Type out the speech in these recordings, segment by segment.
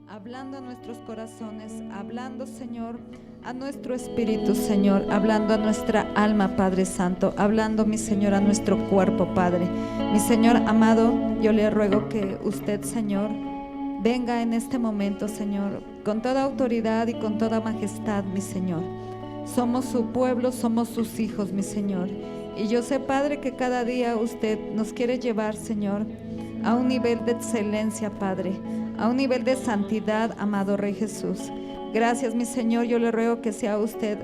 hablando a nuestros corazones, hablando, Señor, a nuestro espíritu, Señor, hablando a nuestra alma, Padre Santo, hablando, mi Señor, a nuestro cuerpo, Padre. Mi Señor amado, yo le ruego que usted, Señor, venga en este momento, Señor, con toda autoridad y con toda majestad, mi Señor. Somos su pueblo, somos sus hijos, mi Señor. Y yo sé, Padre, que cada día usted nos quiere llevar, Señor, a un nivel de excelencia, Padre, a un nivel de santidad, amado Rey Jesús. Gracias, mi Señor, yo le ruego que sea usted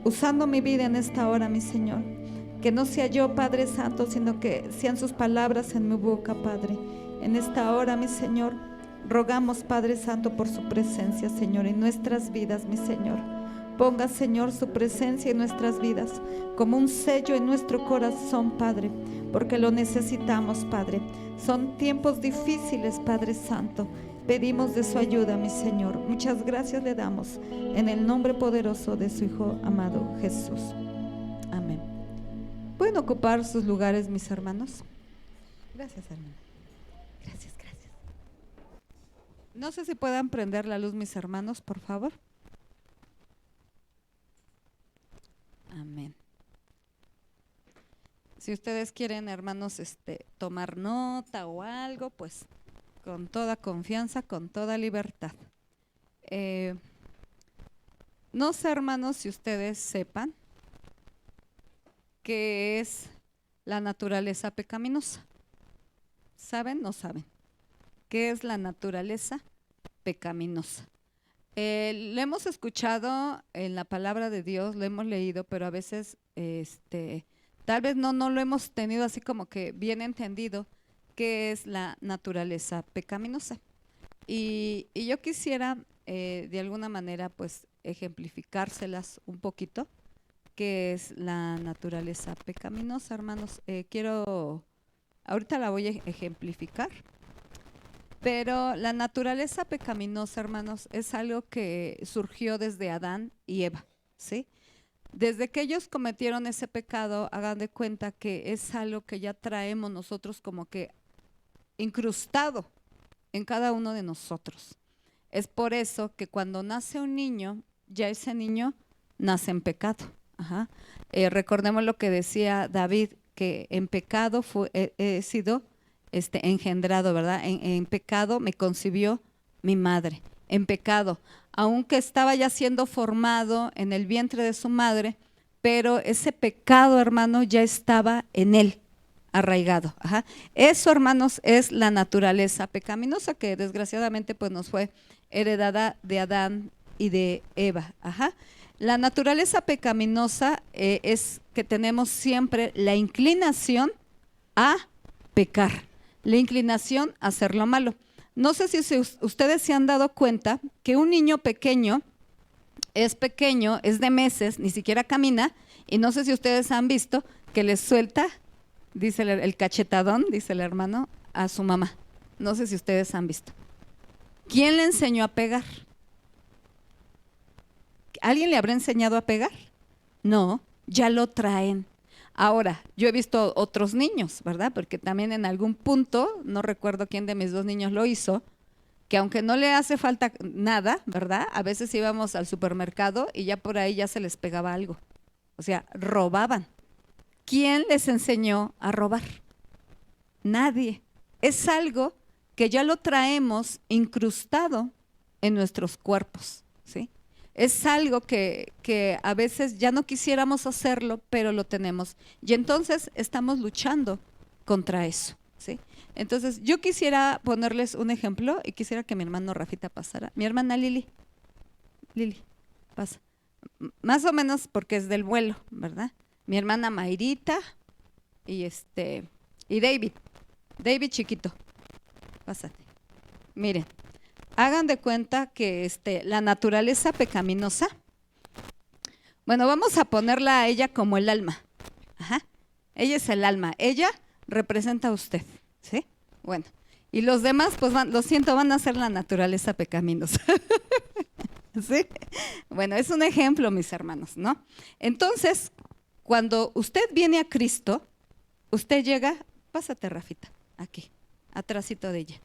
usando mi vida en esta hora, mi Señor. Que no sea yo, Padre Santo, sino que sean sus palabras en mi boca, Padre. En esta hora, mi Señor, rogamos, Padre Santo, por su presencia, Señor, en nuestras vidas, mi Señor. Ponga, Señor, su presencia en nuestras vidas como un sello en nuestro corazón, Padre, porque lo necesitamos, Padre. Son tiempos difíciles, Padre Santo. Pedimos de su ayuda, mi Señor. Muchas gracias le damos en el nombre poderoso de su Hijo amado Jesús. Amén. ¿Pueden ocupar sus lugares, mis hermanos? Gracias, hermano. Gracias, gracias. No sé si puedan prender la luz, mis hermanos, por favor. Amén. Si ustedes quieren, hermanos, tomar nota o algo, pues con toda confianza, con toda libertad. No sé, hermanos, si ustedes sepan qué es la naturaleza pecaminosa. ¿Saben? No saben. ¿Qué es la naturaleza pecaminosa? Lo hemos escuchado en la palabra de Dios, lo hemos leído, pero a veces tal vez no lo hemos tenido así como que bien entendido qué es la naturaleza pecaminosa. Y yo quisiera de alguna manera pues ejemplificárselas un poquito, qué es la naturaleza pecaminosa, hermanos. Ahorita la voy a ejemplificar. Pero la naturaleza pecaminosa, hermanos, es algo que surgió desde Adán y Eva, ¿sí? Desde que ellos cometieron ese pecado, hagan de cuenta que es algo que ya traemos nosotros como que incrustado en cada uno de nosotros. Es por eso que cuando nace un niño, ya ese niño nace en pecado. Ajá. Recordemos lo que decía David, que en pecado he sido engendrado, ¿verdad? En pecado me concibió mi madre, en pecado, aunque estaba ya siendo formado en el vientre de su madre, pero ese pecado, hermano, ya estaba en él, arraigado. Ajá. Eso, hermanos, es la naturaleza pecaminosa que desgraciadamente pues nos fue heredada de Adán y de Eva. Ajá. La naturaleza pecaminosa es que tenemos siempre la inclinación a pecar, la inclinación a hacer lo malo. No sé si ustedes se han dado cuenta que un niño pequeño, es de meses, ni siquiera camina, y no sé si ustedes han visto que le suelta, dice el cachetadón, dice el hermano, a su mamá. No sé si ustedes han visto. ¿Quién le enseñó a pegar? ¿Alguien le habrá enseñado a pegar? No, ya lo traen. Ahora, yo he visto otros niños, ¿verdad? Porque también en algún punto, no recuerdo quién de mis dos niños lo hizo, que aunque no le hace falta nada, ¿verdad? A veces íbamos al supermercado y ya por ahí ya se les pegaba algo. O sea, robaban. ¿Quién les enseñó a robar? Nadie. Es algo que ya lo traemos incrustado en nuestros cuerpos, ¿sí? Es algo que a veces ya no quisiéramos hacerlo, pero lo tenemos. Y entonces estamos luchando contra eso, ¿sí? Entonces yo quisiera ponerles un ejemplo y quisiera que mi hermano Rafita pasara. Mi hermana Lili, pasa. Más o menos porque es del vuelo, ¿verdad? Mi hermana Mayrita y David chiquito, pásate. Miren. Hagan de cuenta que la naturaleza pecaminosa, bueno, vamos a ponerla a ella como el alma. Ajá. Ella es el alma, ella representa a usted, ¿sí? Bueno, y los demás, pues lo siento, van a ser la naturaleza pecaminosa. ¿Sí? Bueno, es un ejemplo, mis hermanos, ¿no? Entonces, cuando usted viene a Cristo, usted llega, pásate, Rafita, aquí, atrásito de ella.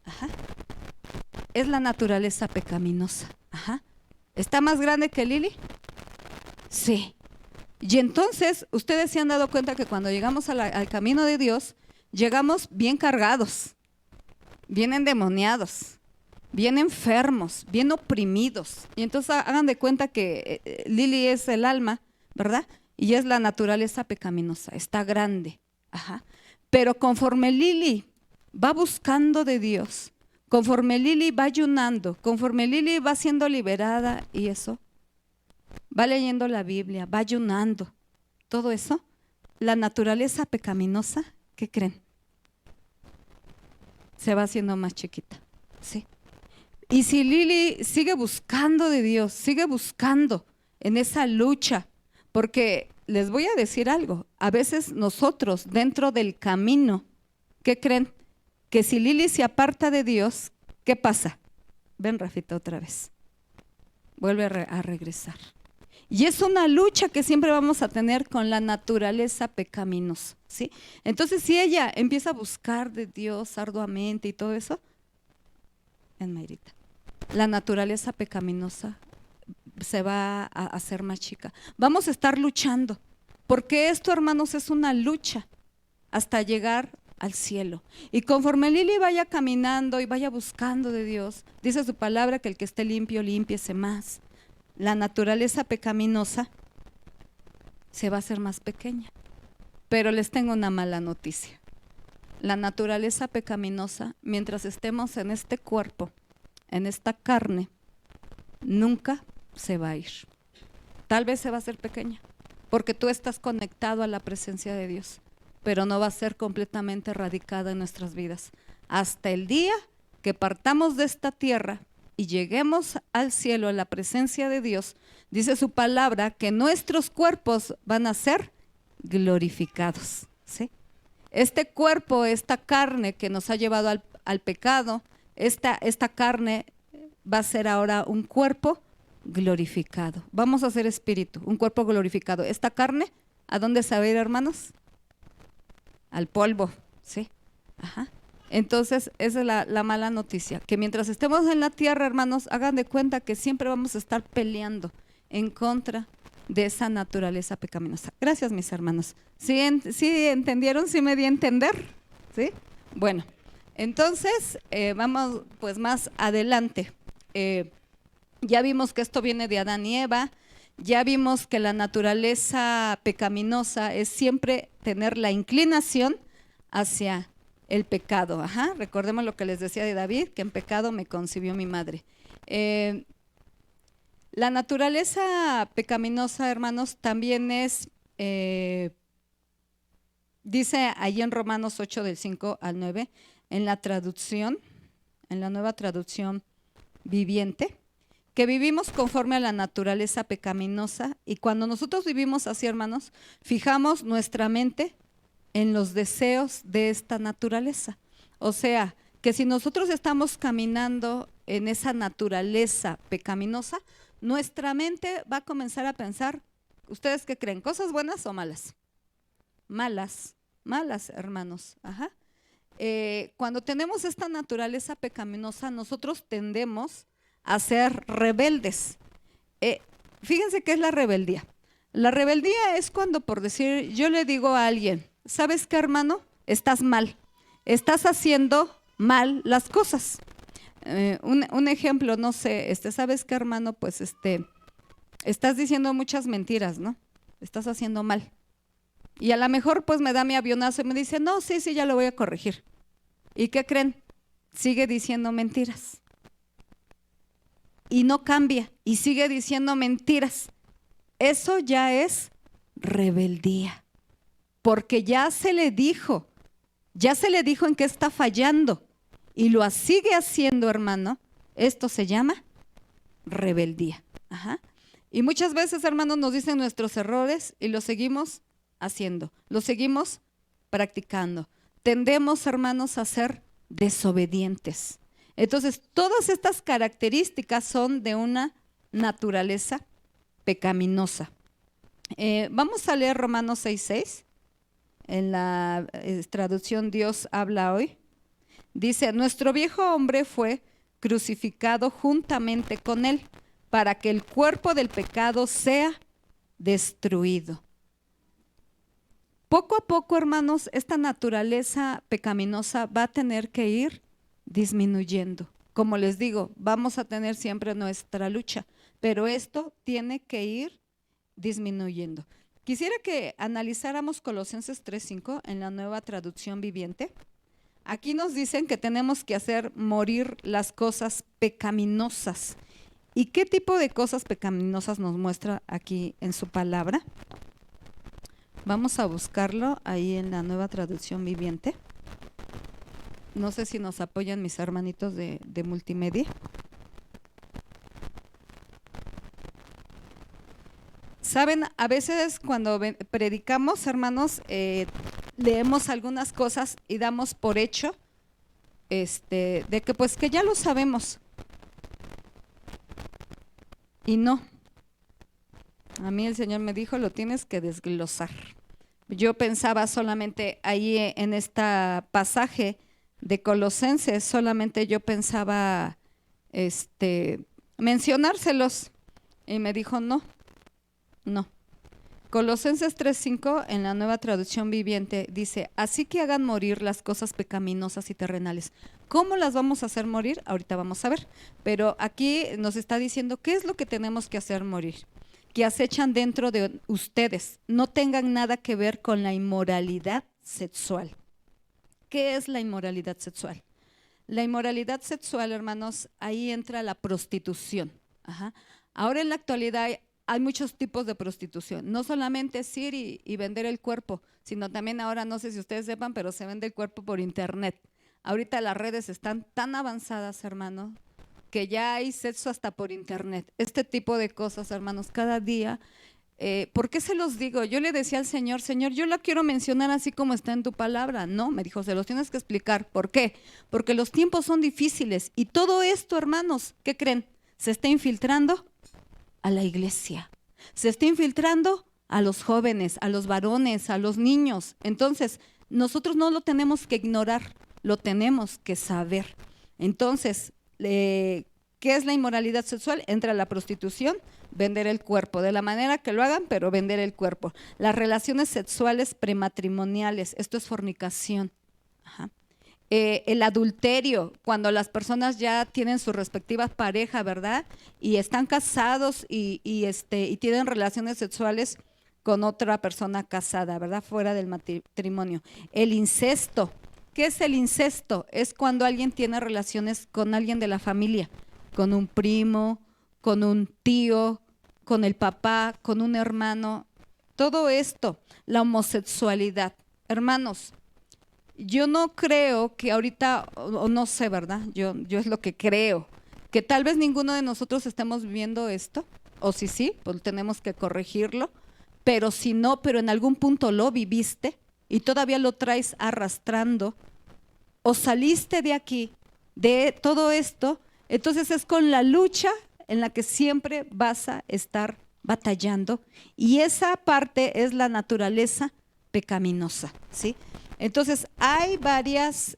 Ajá. es la naturaleza pecaminosa. Ajá. ¿Está más grande que Lili? Sí. Y entonces, ustedes se han dado cuenta que cuando llegamos al camino de Dios, llegamos bien cargados, bien endemoniados, bien enfermos, bien oprimidos. Y entonces hagan de cuenta que Lili es el alma, ¿verdad? Y es la naturaleza pecaminosa, está grande. Ajá. Pero conforme Lili va buscando de Dios, conforme Lili va ayunando, conforme Lili va siendo liberada y eso, va leyendo la Biblia, va ayunando, todo eso, la naturaleza pecaminosa, ¿qué creen? Se va haciendo más chiquita, ¿sí? Y si Lili sigue buscando de Dios, sigue buscando en esa lucha, porque les voy a decir algo, a veces nosotros dentro del camino, ¿qué creen? Que si Lili se aparta de Dios, ¿qué pasa? Ven, Rafita, otra vez. Vuelve a regresar. Y es una lucha que siempre vamos a tener con la naturaleza pecaminosa, ¿sí? Entonces, si ella empieza a buscar de Dios arduamente y todo eso, en Mayrita, la naturaleza pecaminosa se va a hacer más chica. Vamos a estar luchando, porque esto, hermanos, es una lucha hasta llegar al cielo. Y conforme Lili vaya caminando y vaya buscando de Dios, dice su palabra que el que esté limpio, límpiese más. La naturaleza pecaminosa se va a hacer más pequeña. Pero les tengo una mala noticia. La naturaleza pecaminosa, mientras estemos en este cuerpo, en esta carne, nunca se va a ir. Tal vez se va a hacer pequeña, porque tú estás conectado a la presencia de Dios, pero no va a ser completamente erradicada en nuestras vidas. Hasta el día que partamos de esta tierra y lleguemos al cielo, a la presencia de Dios, dice su palabra que nuestros cuerpos van a ser glorificados, ¿sí? Este cuerpo, esta carne que nos ha llevado al pecado, esta carne va a ser ahora un cuerpo glorificado. Vamos a ser espíritu, un cuerpo glorificado. Esta carne, ¿a dónde se va a ir, hermanos? Al polvo, ¿sí? Ajá. Entonces, esa es la mala noticia, que mientras estemos en la tierra, hermanos, hagan de cuenta que siempre vamos a estar peleando en contra de esa naturaleza pecaminosa. Gracias, mis hermanos. ¿Sí entendieron? ¿Sí me di a entender? ¿Sí? Bueno, entonces, vamos pues más adelante. Ya vimos que esto viene de Adán y Eva, ya vimos que la naturaleza pecaminosa es siempre tener la inclinación hacia el pecado. Ajá. Recordemos lo que les decía de David, que en pecado me concibió mi madre. La naturaleza pecaminosa, hermanos, también es, dice allí en Romanos 8 del 5 al 9, en la traducción, en la nueva traducción viviente, que vivimos conforme a la naturaleza pecaminosa, y cuando nosotros vivimos así, hermanos, fijamos nuestra mente en los deseos de esta naturaleza. O sea, que si nosotros estamos caminando en esa naturaleza pecaminosa, nuestra mente va a comenzar a pensar, ¿ustedes qué creen? ¿Cosas buenas o malas? Malas, malas, hermanos. Ajá. Cuando tenemos esta naturaleza pecaminosa, nosotros tendemos a ser rebeldes. Fíjense qué es la rebeldía. La rebeldía es cuando, por decir, yo le digo a alguien, ¿sabes qué, hermano? Estás mal, estás haciendo mal las cosas. Un ejemplo, no sé, ¿sabes qué, hermano? Pues estás diciendo muchas mentiras, ¿no? Estás haciendo mal. Y a lo mejor pues me da mi avionazo y me dice, no, sí, ya lo voy a corregir. ¿Y qué creen? Sigue diciendo mentiras. Y no cambia y sigue diciendo mentiras. Eso ya es rebeldía, porque ya se le dijo en qué está fallando y lo sigue haciendo, hermano. Esto se llama rebeldía. Ajá. Y muchas veces, hermanos, nos dicen nuestros errores y los seguimos haciendo, los seguimos practicando. Tendemos, hermanos, a ser desobedientes. Entonces, todas estas características son de una naturaleza pecaminosa. Vamos a leer Romanos 6:6. En la traducción Dios habla hoy. Dice, nuestro viejo hombre fue crucificado juntamente con él, para que el cuerpo del pecado sea destruido. Poco a poco, hermanos, esta naturaleza pecaminosa va a tener que ir disminuyendo. Como les digo, vamos a tener siempre nuestra lucha, pero esto tiene que ir disminuyendo. Quisiera que analizáramos Colosenses 3:5 en la Nueva Traducción Viviente. Aquí nos dicen que tenemos que hacer morir las cosas pecaminosas. ¿Y qué tipo de cosas pecaminosas nos muestra aquí en su palabra? Vamos a buscarlo ahí en la Nueva Traducción Viviente. No sé si nos apoyan mis hermanitos de multimedia. Saben, a veces cuando predicamos, hermanos, leemos algunas cosas y damos por hecho de que pues que ya lo sabemos. Y no. A mí el Señor me dijo, lo tienes que desglosar. Yo pensaba solamente ahí en este pasaje de Colosenses, solamente yo pensaba mencionárselos. Y me dijo, no. Colosenses 3:5 en la Nueva Traducción Viviente dice, así que hagan morir las cosas pecaminosas y terrenales. ¿Cómo las vamos a hacer morir? Ahorita vamos a ver. Pero aquí nos está diciendo, ¿qué es lo que tenemos que hacer morir? Que acechan dentro de ustedes, no tengan nada que ver con la inmoralidad sexual. ¿Qué es la inmoralidad sexual? La inmoralidad sexual, hermanos, ahí entra la prostitución. Ajá. Ahora en la actualidad hay muchos tipos de prostitución, no solamente es ir y vender el cuerpo, sino también ahora, no sé si ustedes sepan, pero se vende el cuerpo por internet. Ahorita las redes están tan avanzadas, hermano, que ya hay sexo hasta por internet. Este tipo de cosas, hermanos, cada día. ¿Por qué se los digo? Yo le decía al Señor, Señor, yo lo quiero mencionar así como está en tu palabra. No, me dijo, se los tienes que explicar. ¿Por qué? Porque los tiempos son difíciles y todo esto, hermanos, ¿qué creen? Se está infiltrando a la iglesia, se está infiltrando a los jóvenes, a los varones, a los niños. Entonces, nosotros no lo tenemos que ignorar, lo tenemos que saber. Entonces, ¿qué es la inmoralidad sexual? Entra la prostitución, vender el cuerpo, de la manera que lo hagan, pero vender el cuerpo. Las relaciones sexuales prematrimoniales, esto es fornicación. Ajá. El adulterio, cuando las personas ya tienen su respectiva pareja, ¿verdad? Y están casados y tienen relaciones sexuales con otra persona casada, ¿verdad? Fuera del matrimonio. El incesto. ¿Qué es el incesto? Es cuando alguien tiene relaciones con alguien de la familia, con un primo, con un tío, con el papá, con un hermano. Todo esto, la homosexualidad. Hermanos, yo no creo que ahorita, o no sé, ¿verdad? Yo es lo que creo, que tal vez ninguno de nosotros estemos viviendo esto, o si sí, pues tenemos que corregirlo, pero si no, pero en algún punto lo viviste y todavía lo traes arrastrando, o saliste de aquí, de todo esto, entonces es con la lucha en la que siempre vas a estar batallando, y esa parte es la naturaleza pecaminosa, ¿sí? Entonces hay varias,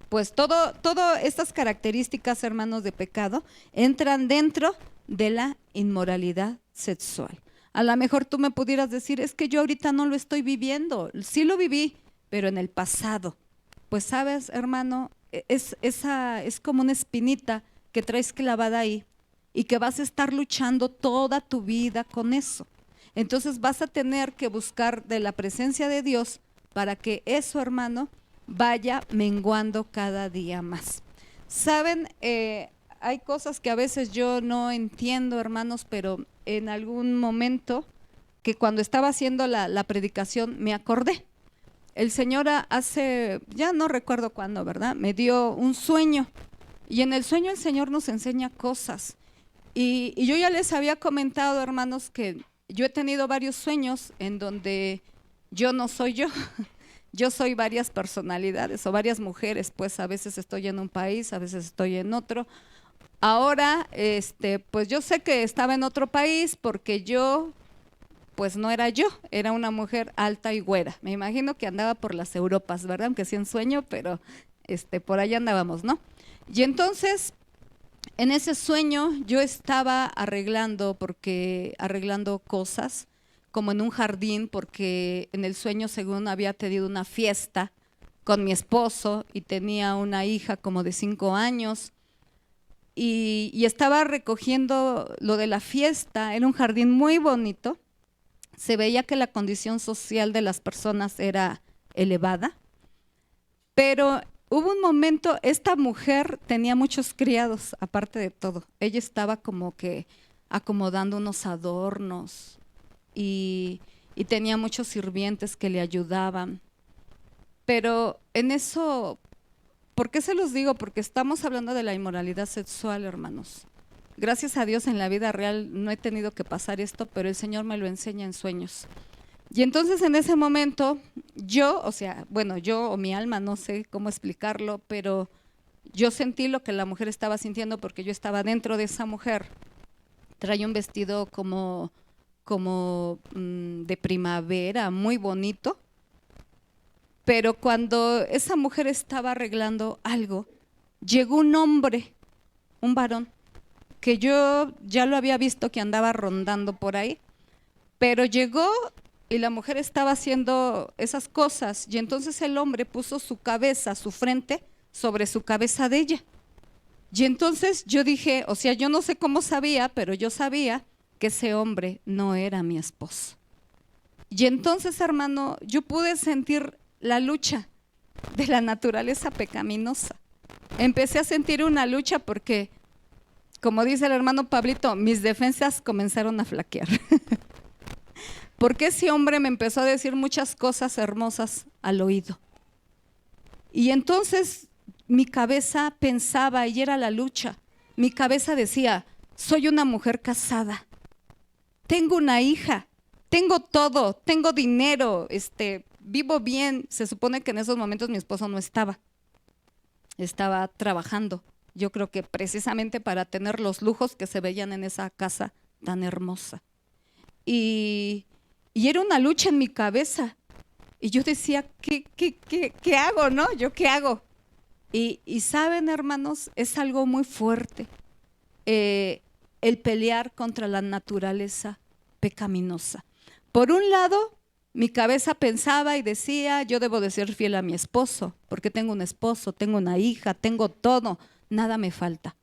pues todas estas características, hermanos, de pecado entran dentro de la inmoralidad sexual. A lo mejor tú me pudieras decir, es que yo ahorita no lo estoy viviendo, sí lo viví, pero en el pasado. Pues sabes, hermano, es como una espinita que traes clavada ahí y que vas a estar luchando toda tu vida con eso. Entonces vas a tener que buscar de la presencia de Dios para que eso, hermano, vaya menguando cada día más. Saben, hay cosas que a veces yo no entiendo, hermanos, pero en algún momento que cuando estaba haciendo la predicación me acordé. El Señor hace, ya no recuerdo cuándo, ¿verdad? Me dio un sueño, y en el sueño el Señor nos enseña cosas. Y yo ya les había comentado, hermanos, que yo he tenido varios sueños en donde yo no soy yo, yo soy varias personalidades o varias mujeres, pues a veces estoy en un país, a veces estoy en otro. Ahora, pues yo sé que estaba en otro país porque yo, pues no era yo, era una mujer alta y güera. Me imagino que andaba por las Europas, ¿verdad? Aunque sí en sueño, pero por allá andábamos, ¿no? Y entonces, en ese sueño yo estaba arreglando cosas, como en un jardín, porque en el sueño según había tenido una fiesta con mi esposo y tenía una hija como de 5 años y estaba recogiendo lo de la fiesta. Era un jardín muy bonito, se veía que la condición social de las personas era elevada, pero hubo un momento, esta mujer tenía muchos criados, aparte de todo. Ella estaba como que acomodando unos adornos y tenía muchos sirvientes que le ayudaban. Pero en eso, ¿por qué se los digo? Porque estamos hablando de la inmoralidad sexual, hermanos. Gracias a Dios en la vida real no he tenido que pasar esto, pero el Señor me lo enseña en sueños. Y entonces en ese momento yo o mi alma, no sé cómo explicarlo, pero yo sentí lo que la mujer estaba sintiendo porque yo estaba dentro de esa mujer. Traía un vestido como de primavera, muy bonito, pero cuando esa mujer estaba arreglando algo, llegó un hombre, un varón, que yo ya lo había visto que andaba rondando por ahí, pero llegó y la mujer estaba haciendo esas cosas y entonces el hombre puso su cabeza, su frente sobre su cabeza de ella. Y entonces yo dije, yo no sé cómo sabía, pero yo sabía que ese hombre no era mi esposo. Y entonces, hermano, yo pude sentir la lucha de la naturaleza pecaminosa. Empecé a sentir una lucha porque, como dice el hermano Pablito, mis defensas comenzaron a flaquear. Porque ese hombre me empezó a decir muchas cosas hermosas al oído. Y entonces mi cabeza pensaba, y era la lucha, mi cabeza decía, soy una mujer casada, tengo una hija, tengo todo, tengo dinero, vivo bien. Se supone que en esos momentos mi esposo no estaba trabajando. Yo creo que precisamente para tener los lujos que se veían en esa casa tan hermosa. Y era una lucha en mi cabeza. Y yo decía, ¿qué hago, no? ¿Yo qué hago? Y saben, hermanos, es algo muy fuerte el pelear contra la naturaleza pecaminosa. Por un lado, mi cabeza pensaba y decía, yo debo de ser fiel a mi esposo, porque tengo un esposo, tengo una hija, tengo todo, nada me falta.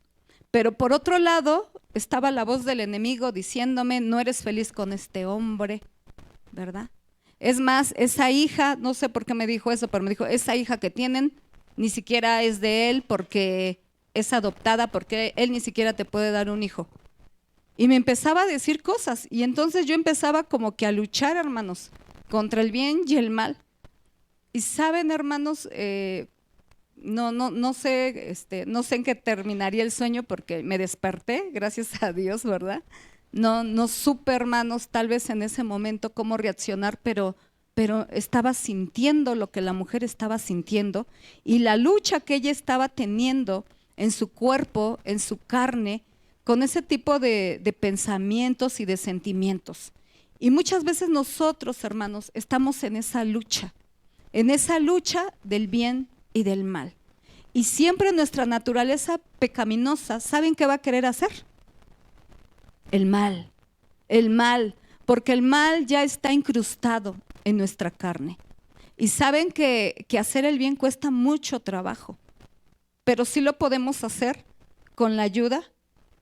Pero por otro lado, estaba la voz del enemigo diciéndome, no eres feliz con este hombre, ¿verdad? Es más, esa hija, no sé por qué me dijo eso, pero me dijo, esa hija que tienen ni siquiera es de él porque es adoptada, porque él ni siquiera te puede dar un hijo. Y me empezaba a decir cosas y entonces yo empezaba como que a luchar, hermanos, contra el bien y el mal. Y saben, hermanos, no sé en qué terminaría el sueño porque me desperté, gracias a Dios, ¿verdad? No supe, hermanos, tal vez en ese momento cómo reaccionar, pero estaba sintiendo lo que la mujer estaba sintiendo y la lucha que ella estaba teniendo en su cuerpo, en su carne, con ese tipo de pensamientos y de sentimientos. Y muchas veces nosotros, hermanos, estamos en esa lucha del bien y del mal. Y siempre nuestra naturaleza pecaminosa, ¿saben qué va a querer hacer? El mal, porque el mal ya está incrustado en nuestra carne. Y saben que hacer el bien cuesta mucho trabajo, pero sí lo podemos hacer con la ayuda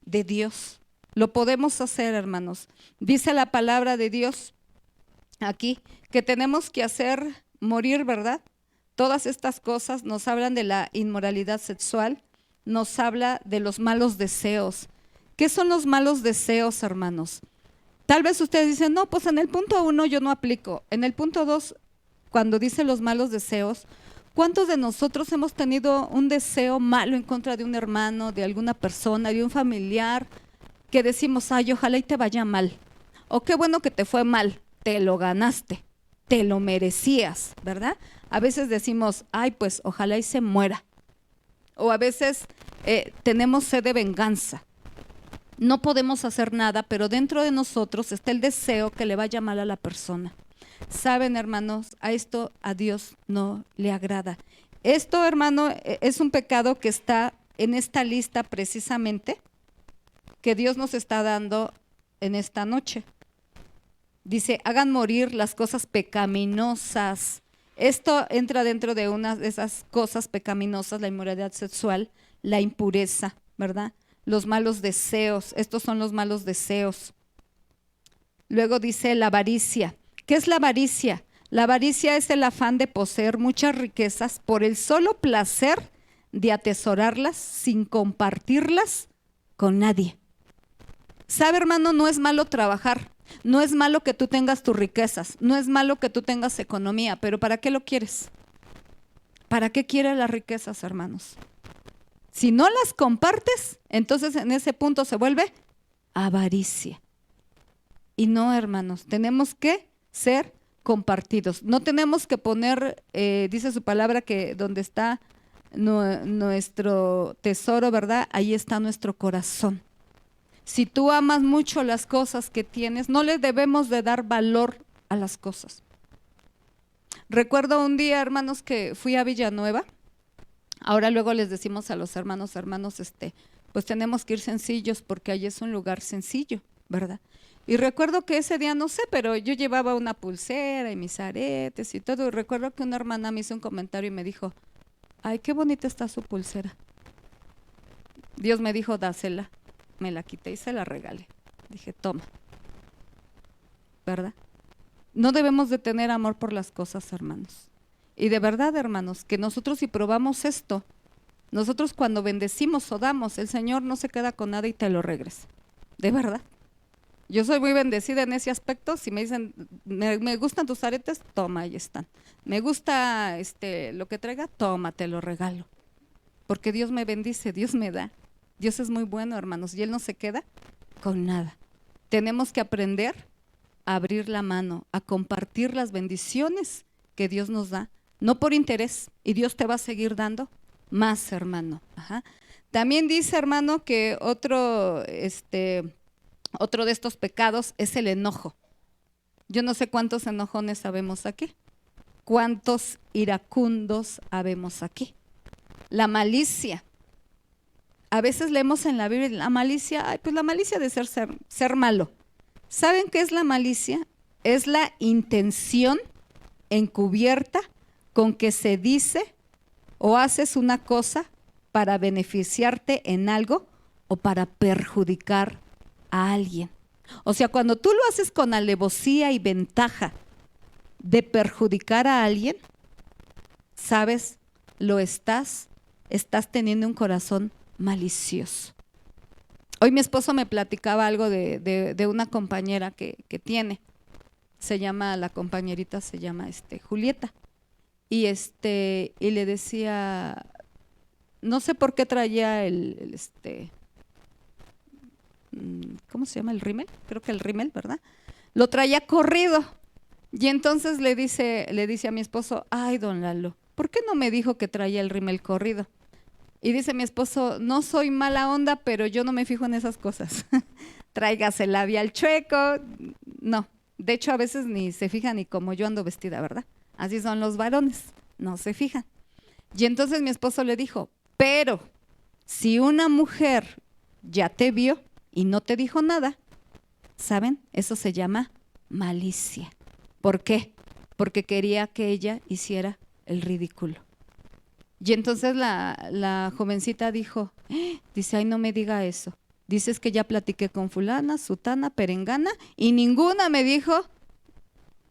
de Dios. Lo podemos hacer, hermanos. Dice la palabra de Dios aquí que tenemos que hacer morir, ¿verdad? Todas estas cosas nos hablan de la inmoralidad sexual, nos habla de los malos deseos. ¿Qué son los malos deseos, hermanos? Tal vez ustedes dicen, no, pues en el punto 1 yo no aplico. En el punto 2, cuando dice los malos deseos, ¿cuántos de nosotros hemos tenido un deseo malo en contra de un hermano, de alguna persona, de un familiar, que decimos, ay, ojalá y te vaya mal? O qué bueno que te fue mal, te lo ganaste, te lo merecías, ¿verdad? A veces decimos, ay, pues ojalá y se muera. O a veces tenemos sed de venganza. No podemos hacer nada, pero dentro de nosotros está el deseo que le vaya mal a la persona. Saben, hermanos, a Dios no le agrada. Esto, hermano, es un pecado que está en esta lista precisamente que Dios nos está dando en esta noche. Dice, hagan morir las cosas pecaminosas. Esto entra dentro de una de esas cosas pecaminosas, la inmoralidad sexual, la impureza, ¿verdad? Los malos deseos, estos son los malos deseos. Luego dice la avaricia. ¿Qué es la avaricia? La avaricia es el afán de poseer muchas riquezas por el solo placer de atesorarlas sin compartirlas con nadie. ¿Sabe, hermano? No es malo trabajar, no es malo que tú tengas tus riquezas, no es malo que tú tengas economía, pero ¿para qué lo quieres? ¿Para qué quieres las riquezas, hermanos? Si no las compartes, entonces en ese punto se vuelve avaricia. Y no, hermanos, tenemos que ser compartidos. No tenemos que poner, dice su palabra, que donde está nuestro tesoro, ¿verdad? Ahí está nuestro corazón. Si tú amas mucho las cosas que tienes, no le debemos de dar valor a las cosas. Recuerdo un día, hermanos, que fui a Villanueva. Ahora luego les decimos a los hermanos, pues tenemos que ir sencillos porque allí es un lugar sencillo, ¿verdad? Y recuerdo que ese día, no sé, pero yo llevaba una pulsera y mis aretes y todo. Y recuerdo que una hermana me hizo un comentario y me dijo, ay, qué bonita está su pulsera. Dios me dijo, dásela. Me la quité y se la regalé. Dije, toma. ¿Verdad? No debemos de tener amor por las cosas, hermanos. Y de verdad, hermanos, que nosotros si probamos esto, nosotros cuando bendecimos o damos, el Señor no se queda con nada y te lo regresa. De verdad. Yo soy muy bendecida en ese aspecto. Si me dicen, me gustan tus aretes, toma, ahí están. Me gusta lo que traiga, toma, te lo regalo. Porque Dios me bendice, Dios me da. Dios es muy bueno, hermanos, y Él no se queda con nada. Tenemos que aprender a abrir la mano, a compartir las bendiciones que Dios nos da, no por interés, y Dios te va a seguir dando más, hermano. Ajá. También dice, hermano, que otro de estos pecados es el enojo. Yo no sé cuántos enojones sabemos aquí, cuántos iracundos habemos aquí. La malicia. A veces leemos en la Biblia la malicia, ay, pues la malicia de ser malo. ¿Saben qué es la malicia? Es la intención encubierta con que se dice o haces una cosa para beneficiarte en algo o para perjudicar a alguien. O sea, cuando tú lo haces con alevosía y ventaja de perjudicar a alguien, ¿sabes? Estás teniendo un corazón malicioso. Hoy mi esposo me platicaba algo de una compañera que tiene, la compañerita se llama Julieta, y le decía, no sé por qué traía ¿cómo se llama? El rímel, creo que el rímel, ¿verdad? Lo traía corrido, y entonces le dice a mi esposo, ay, don Lalo, ¿por qué no me dijo que traía el rímel corrido? Y dice mi esposo, no soy mala onda, pero yo no me fijo en esas cosas. Tráigase el labial chueco. No, de hecho a veces ni se fijan ni cómo yo ando vestida, ¿verdad? Así son los varones, no se fijan. Y entonces mi esposo le dijo, pero si una mujer ya te vio y no te dijo nada, ¿saben? Eso se llama malicia. ¿Por qué? Porque quería que ella hiciera el ridículo. Y entonces la jovencita dice, ay, no me diga eso. Dices que ya platiqué con fulana, sutana, perengana y ninguna me dijo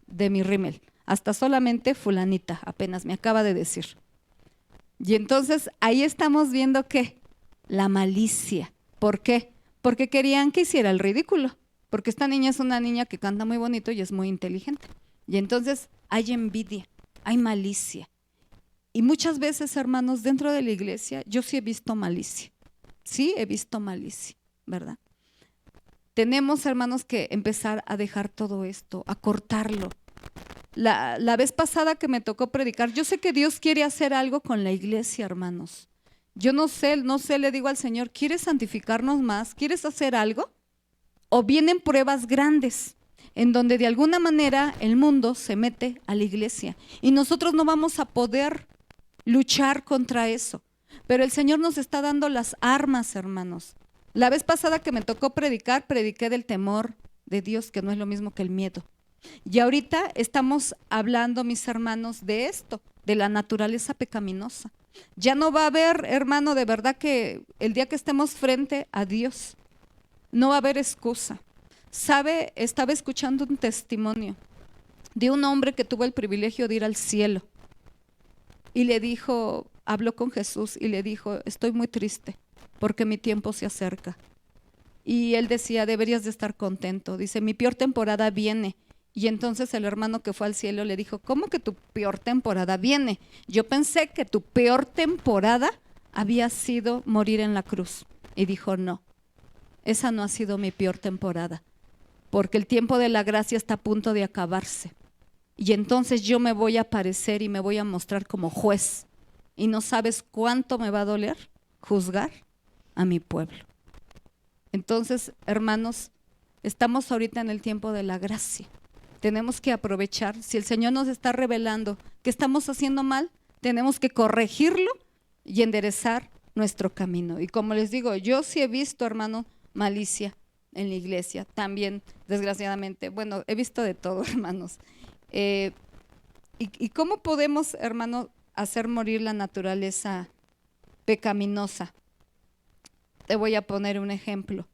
de mi rímel. Hasta solamente fulanita, apenas me acaba de decir. Y entonces ahí estamos viendo que la malicia. ¿Por qué? Porque querían que hiciera el ridículo. Porque esta niña es una niña que canta muy bonito y es muy inteligente. Y entonces hay envidia, hay malicia. Y muchas veces, hermanos, dentro de la iglesia, yo sí he visto malicia. Sí he visto malicia, ¿verdad? Tenemos, hermanos, que empezar a dejar todo esto, a cortarlo. La vez pasada que me tocó predicar, yo sé que Dios quiere hacer algo con la iglesia, hermanos. Yo no sé, le digo al Señor, ¿quieres santificarnos más? ¿Quieres hacer algo? O vienen pruebas grandes, en donde de alguna manera el mundo se mete a la iglesia y nosotros no vamos a poder luchar contra eso. Pero el Señor nos está dando las armas, hermanos. La vez pasada que me tocó predicar, prediqué del temor de Dios, que no es lo mismo que el miedo. Y ahorita estamos hablando, mis hermanos, de esto, de la naturaleza pecaminosa. Ya no va a haber, hermano, de verdad que el día que estemos frente a Dios, no va a haber excusa. ¿Sabe? Estaba escuchando un testimonio de un hombre que tuvo el privilegio de ir al cielo. Y le dijo, habló con Jesús y le dijo, estoy muy triste porque mi tiempo se acerca. Y él decía, deberías de estar contento. Dice, mi peor temporada viene. Y entonces el hermano que fue al cielo le dijo, ¿cómo que tu peor temporada viene? Yo pensé que tu peor temporada había sido morir en la cruz. Y dijo, no, esa no ha sido mi peor temporada, porque el tiempo de la gracia está a punto de acabarse. Y entonces yo me voy a aparecer y me voy a mostrar como juez. Y no sabes cuánto me va a doler juzgar a mi pueblo. Entonces, hermanos, estamos ahorita en el tiempo de la gracia. Tenemos que aprovechar. Si el Señor nos está revelando que estamos haciendo mal, tenemos que corregirlo y enderezar nuestro camino. Y como les digo, yo sí he visto, hermano, malicia en la iglesia. También, desgraciadamente, bueno, he visto de todo, hermanos. ¿Y cómo podemos, hermano, hacer morir la naturaleza pecaminosa? Te voy a poner un ejemplo.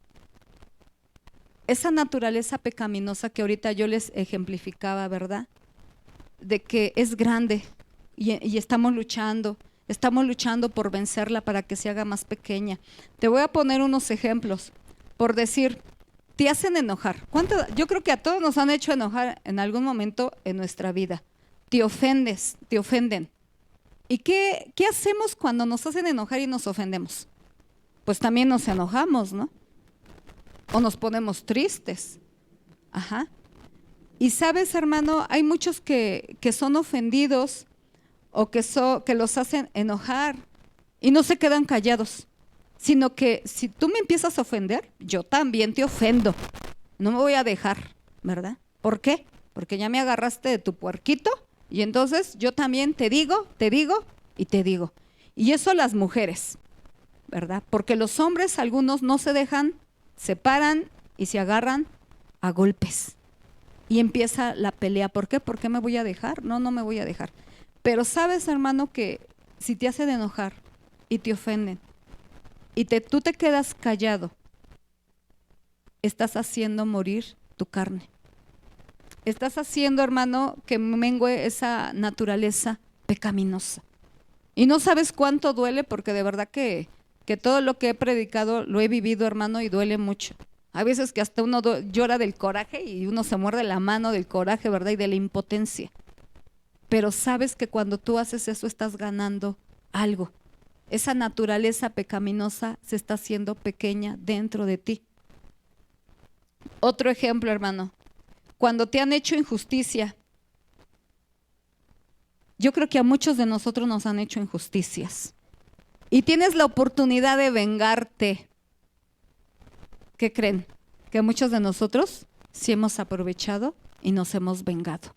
Esa naturaleza pecaminosa que ahorita yo les ejemplificaba, ¿verdad? De que es grande y estamos luchando por vencerla para que se haga más pequeña. Te voy a poner unos ejemplos. Por decir, te hacen enojar. Yo creo que a todos nos han hecho enojar en algún momento en nuestra vida. Te ofenden. ¿Y qué hacemos cuando nos hacen enojar y nos ofendemos? Pues también nos enojamos, ¿no? O nos ponemos tristes. Ajá. Y sabes, hermano, hay muchos que son ofendidos o que los hacen enojar y no se quedan callados, sino que si tú me empiezas a ofender, yo también te ofendo. No me voy a dejar, ¿verdad? ¿Por qué? Porque ya me agarraste de tu puerquito y entonces yo también te digo y te digo. Y eso las mujeres, ¿verdad? Porque los hombres, algunos no se dejan, se paran y se agarran a golpes. Y empieza la pelea. ¿Por qué? ¿Por qué me voy a dejar? No me voy a dejar. Pero sabes, hermano, que si te hacen enojar y te ofenden y tú te quedas callado, estás haciendo morir tu carne. Estás haciendo, hermano, que mengue esa naturaleza pecaminosa. Y no sabes cuánto duele, porque de verdad que todo lo que he predicado lo he vivido, hermano, y duele mucho. Hay veces que hasta uno llora del coraje y uno se muerde la mano del coraje, ¿verdad? Y de la impotencia. Pero sabes que cuando tú haces eso estás ganando algo. Esa naturaleza pecaminosa se está haciendo pequeña dentro de ti. Otro ejemplo, hermano. Cuando te han hecho injusticia. Yo creo que a muchos de nosotros nos han hecho injusticias. Y tienes la oportunidad de vengarte. ¿Qué creen? Que muchos de nosotros sí hemos aprovechado y nos hemos vengado.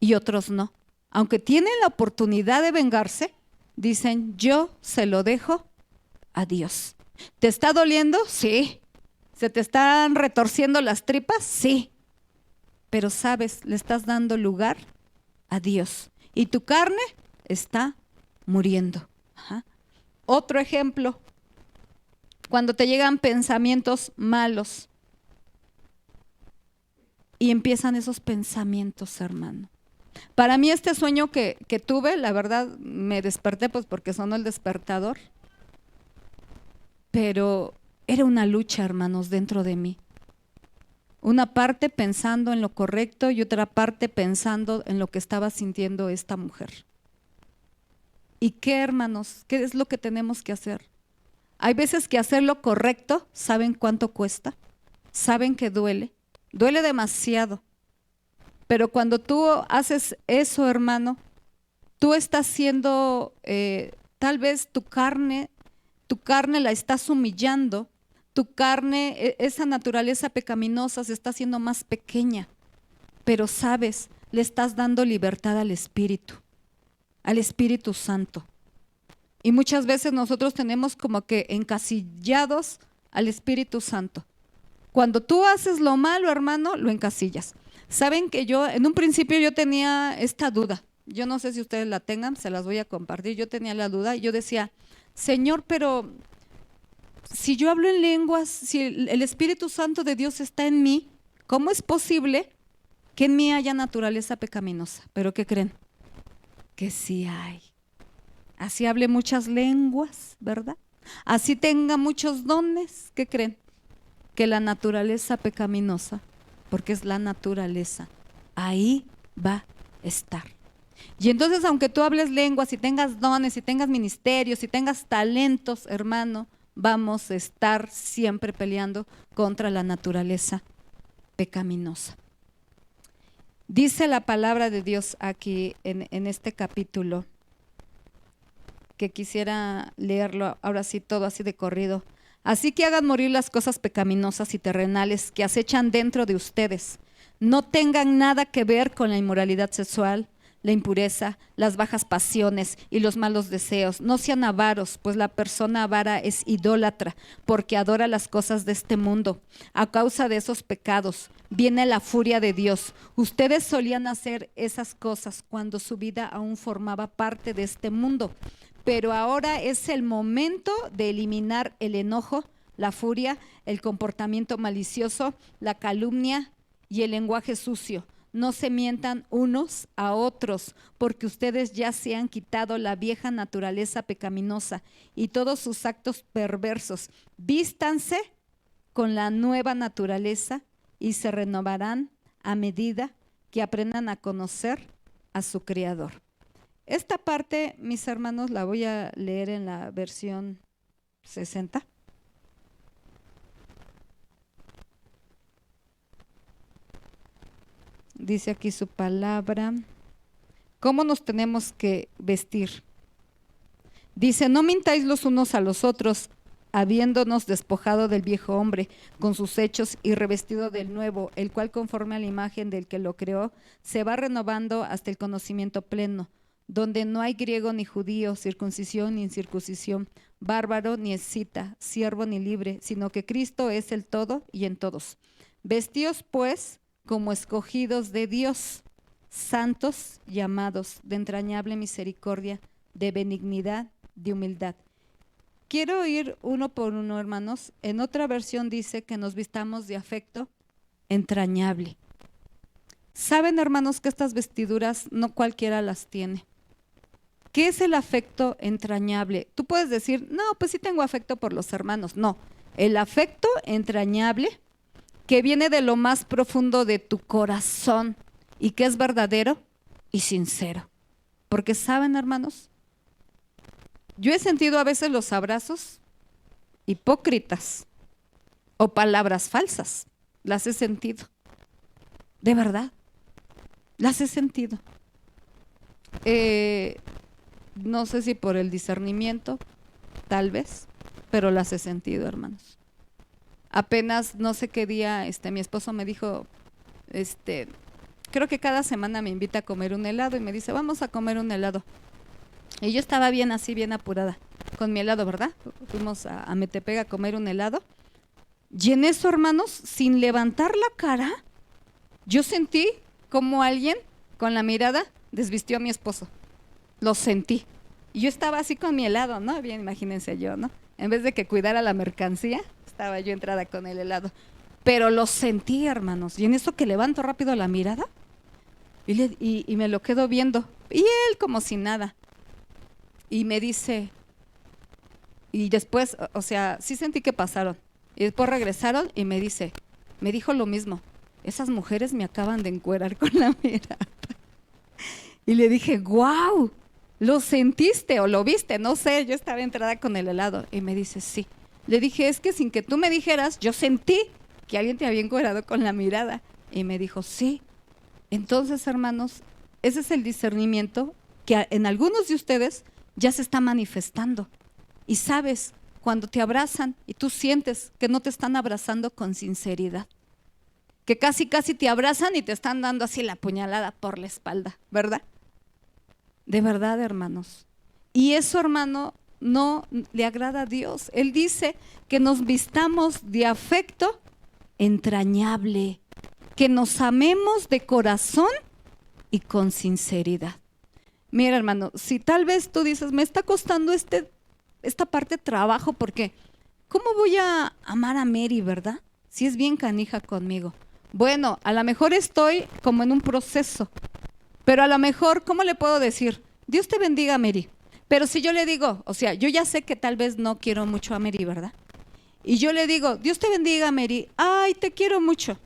Y otros no. Aunque tienen la oportunidad de vengarse, dicen, yo se lo dejo a Dios. ¿Te está doliendo? Sí. ¿Se te están retorciendo las tripas? Sí. Pero sabes, le estás dando lugar a Dios. Y tu carne está muriendo. Ajá. Otro ejemplo, cuando te llegan pensamientos malos y empiezan esos pensamientos, hermano. Para mí este sueño que tuve, la verdad me desperté pues porque sonó el despertador, pero era una lucha, hermanos, dentro de mí. Una parte pensando en lo correcto y otra parte pensando en lo que estaba sintiendo esta mujer. ¿Y qué, hermanos? ¿Qué es lo que tenemos que hacer? Hay veces que hacer lo correcto, ¿saben cuánto cuesta? ¿Saben que duele? Duele demasiado. Pero cuando tú haces eso, hermano, tú estás siendo, tal vez tu carne la estás humillando, tu carne, esa naturaleza pecaminosa se está haciendo más pequeña. Pero sabes, le estás dando libertad al Espíritu Santo. Y muchas veces nosotros tenemos como que encasillados al Espíritu Santo. Cuando tú haces lo malo, hermano, lo encasillas. Saben que yo, en un principio yo tenía esta duda. Yo no sé si ustedes la tengan, se las voy a compartir. Yo tenía la duda y yo decía, Señor, pero si yo hablo en lenguas, si el Espíritu Santo de Dios está en mí, ¿cómo es posible que en mí haya naturaleza pecaminosa? ¿Pero qué creen? Que sí hay. Así hable muchas lenguas, ¿verdad? Así tenga muchos dones, ¿qué creen? Que la naturaleza pecaminosa, porque es la naturaleza, ahí va a estar. Y entonces, aunque tú hables lenguas, y tengas dones, y tengas ministerios, y tengas talentos, hermano, vamos a estar siempre peleando contra la naturaleza pecaminosa. Dice la palabra de Dios aquí en este capítulo, que quisiera leerlo ahora sí todo así de corrido. Así que hagan morir las cosas pecaminosas y terrenales que acechan dentro de ustedes. No tengan nada que ver con la inmoralidad sexual, la impureza, las bajas pasiones y los malos deseos. No sean avaros, pues la persona avara es idólatra, porque adora las cosas de este mundo. A causa de esos pecados viene la furia de Dios. Ustedes solían hacer esas cosas cuando su vida aún formaba parte de este mundo. Pero ahora es el momento de eliminar el enojo, la furia, el comportamiento malicioso, la calumnia y el lenguaje sucio. No se mientan unos a otros, porque ustedes ya se han quitado la vieja naturaleza pecaminosa y todos sus actos perversos. Vístanse con la nueva naturaleza y se renovarán a medida que aprendan a conocer a su Creador. Esta parte, mis hermanos, la voy a leer en la versión 60. Dice aquí su palabra. ¿Cómo nos tenemos que vestir? Dice, no mintáis los unos a los otros, habiéndonos despojado del viejo hombre con sus hechos y revestido del nuevo, el cual conforme a la imagen del que lo creó, se va renovando hasta el conocimiento pleno, donde no hay griego ni judío, circuncisión ni incircuncisión, bárbaro ni escita, siervo ni libre, sino que Cristo es el todo y en todos. Vestíos pues como escogidos de Dios, santos y amados, de entrañable misericordia, de benignidad, de humildad. Quiero ir uno por uno, hermanos. En otra versión dice que nos vistamos de afecto entrañable. Saben, hermanos, que estas vestiduras no cualquiera las tiene. ¿Qué es el afecto entrañable? Tú puedes decir, no, pues sí tengo afecto por los hermanos. No, el afecto entrañable que viene de lo más profundo de tu corazón y que es verdadero y sincero. Porque saben, hermanos, yo he sentido a veces los abrazos hipócritas o palabras falsas. Las he sentido. De verdad, las he sentido. No sé si por el discernimiento, tal vez, pero las he sentido, hermanos. Apenas no sé qué día mi esposo me dijo, creo que cada semana me invita a comer un helado y me dice, vamos a comer un helado. Y yo estaba bien así, bien apurada con mi helado, ¿verdad? Fuimos a Metepec a comer un helado. Y en eso, hermanos, sin levantar la cara, yo sentí como alguien con la mirada desvistió a mi esposo. Lo sentí. Y yo estaba así con mi helado, ¿no? Bien, imagínense yo, ¿no? En vez de que cuidara la mercancía, estaba yo entrada con el helado. Pero lo sentí, hermanos. Y en eso que levanto rápido la mirada y me lo quedo viendo. Y él como si nada. Y me dice, y después, o sea, sí sentí que pasaron. Y después regresaron y me dijo lo mismo. Esas mujeres me acaban de encuerar con la mirada. Y le dije, ¡guau! ¿Lo sentiste o lo viste? No sé, yo estaba entrada con el helado. Y me dice, sí. Le dije, es que sin que tú me dijeras, yo sentí que alguien te había encuerado con la mirada. Y me dijo, sí. Entonces, hermanos, ese es el discernimiento que en algunos de ustedes ya se está manifestando. Y sabes, cuando te abrazan y tú sientes que no te están abrazando con sinceridad, que casi te abrazan y te están dando así la puñalada por la espalda, ¿verdad? De verdad, hermanos. Y eso, hermano, no le agrada a Dios. Él dice que nos vistamos de afecto entrañable, que nos amemos de corazón y con sinceridad. Mira, hermano, si tal vez tú dices, me está costando esta parte de trabajo, porque ¿cómo voy a amar a Mary, verdad? Si es bien canija conmigo. Bueno, a lo mejor estoy como en un proceso, pero a lo mejor, ¿cómo le puedo decir? Dios te bendiga, Mary. Pero si yo le digo, o sea, yo ya sé que tal vez no quiero mucho a Mary, ¿verdad? Y yo le digo, Dios te bendiga, Mary. Ay, te quiero mucho.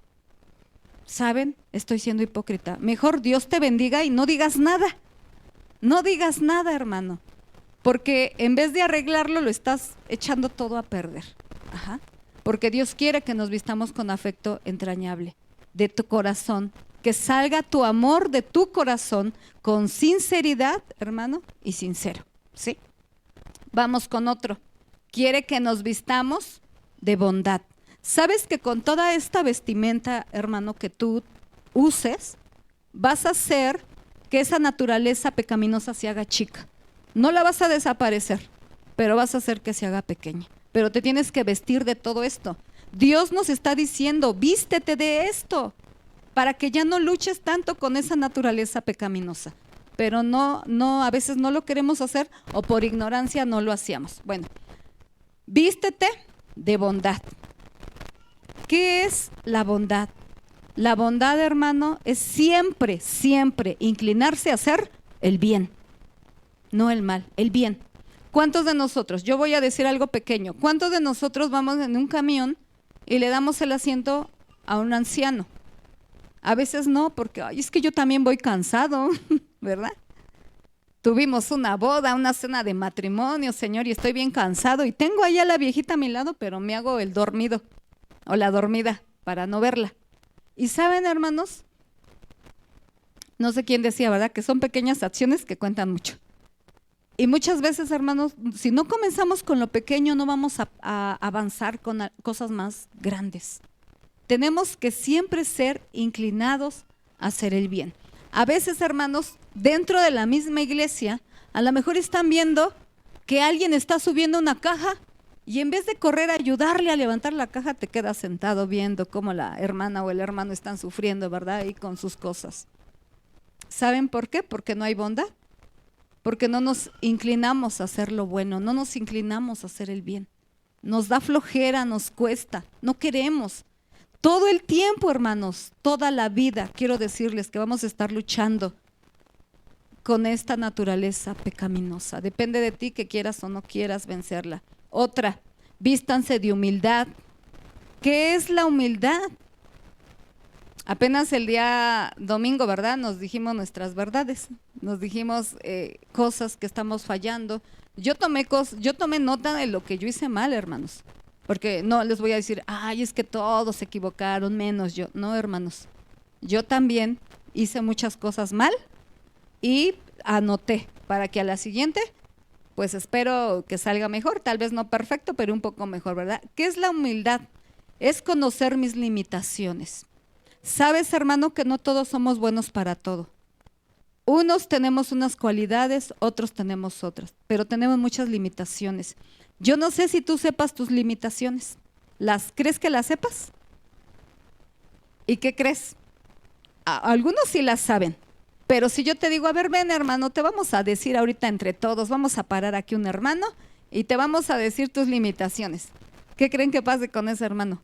¿Saben? Estoy siendo hipócrita. Mejor Dios te bendiga y no digas nada. No digas nada, hermano. Porque en vez de arreglarlo, lo estás echando todo a perder. Ajá. Porque Dios quiere que nos vistamos con afecto entrañable, de tu corazón. Que salga tu amor de tu corazón con sinceridad, hermano, y sincero. ¿Sí? Vamos con otro. Quiere que nos vistamos de bondad. ¿Sabes que con toda esta vestimenta, hermano, que tú uses, vas a hacer que esa naturaleza pecaminosa se haga chica? No la vas a desaparecer, pero vas a hacer que se haga pequeña. Pero te tienes que vestir de todo esto. Dios nos está diciendo, vístete de esto, para que ya no luches tanto con esa naturaleza pecaminosa. Pero no, a veces no lo queremos hacer o por ignorancia no lo hacíamos. Bueno, vístete de bondad. ¿Qué es la bondad? La bondad, hermano, es siempre, siempre inclinarse a hacer el bien, no el mal, el bien. ¿Cuántos de nosotros, yo voy a decir algo pequeño, cuántos de nosotros vamos en un camión y le damos el asiento a un anciano? A veces no, porque ay, es que yo también voy cansado, ¿verdad? Tuvimos una boda, una cena de matrimonio, Señor, y estoy bien cansado y tengo ahí a la viejita a mi lado, pero me hago el dormido o la dormida para no verla. Y saben, hermanos, no sé quién decía, ¿verdad? Que son pequeñas acciones que cuentan mucho. Y muchas veces, hermanos, si no comenzamos con lo pequeño, no vamos a avanzar con cosas más grandes. Tenemos que siempre ser inclinados a hacer el bien. A veces, hermanos, dentro de la misma iglesia, a lo mejor están viendo que alguien está subiendo una caja y en vez de correr a ayudarle a levantar la caja, te quedas sentado viendo cómo la hermana o el hermano están sufriendo, ¿verdad? Y con sus cosas. ¿Saben por qué? Porque no hay bondad. Porque no nos inclinamos a hacer lo bueno, no nos inclinamos a hacer el bien. Nos da flojera, nos cuesta, no queremos. Todo el tiempo, hermanos, toda la vida, quiero decirles que vamos a estar luchando con esta naturaleza pecaminosa. Depende de ti que quieras o no quieras vencerla. Otra, vístanse de humildad. ¿Qué es la humildad? Apenas el día domingo, ¿verdad? Nos dijimos nuestras verdades, nos dijimos cosas que estamos fallando. Yo tomé nota de lo que yo hice mal, hermanos. Porque no les voy a decir, ay, es que todos se equivocaron, menos yo. No, hermanos, yo también hice muchas cosas mal y anoté para que a la siguiente, pues espero que salga mejor, tal vez no perfecto, pero un poco mejor, ¿verdad? ¿Qué es la humildad? Es conocer mis limitaciones. Sabes, hermano, que no todos somos buenos para todo. Unos tenemos unas cualidades, otros tenemos otras, pero tenemos muchas limitaciones. Yo no sé si tú sepas tus limitaciones. ¿Crees que las sepas? ¿Y qué crees? Algunos sí las saben, pero si yo te digo, a ver, ven, hermano, te vamos a decir ahorita entre todos, vamos a parar aquí un hermano y te vamos a decir tus limitaciones. ¿Qué creen que pase con ese hermano?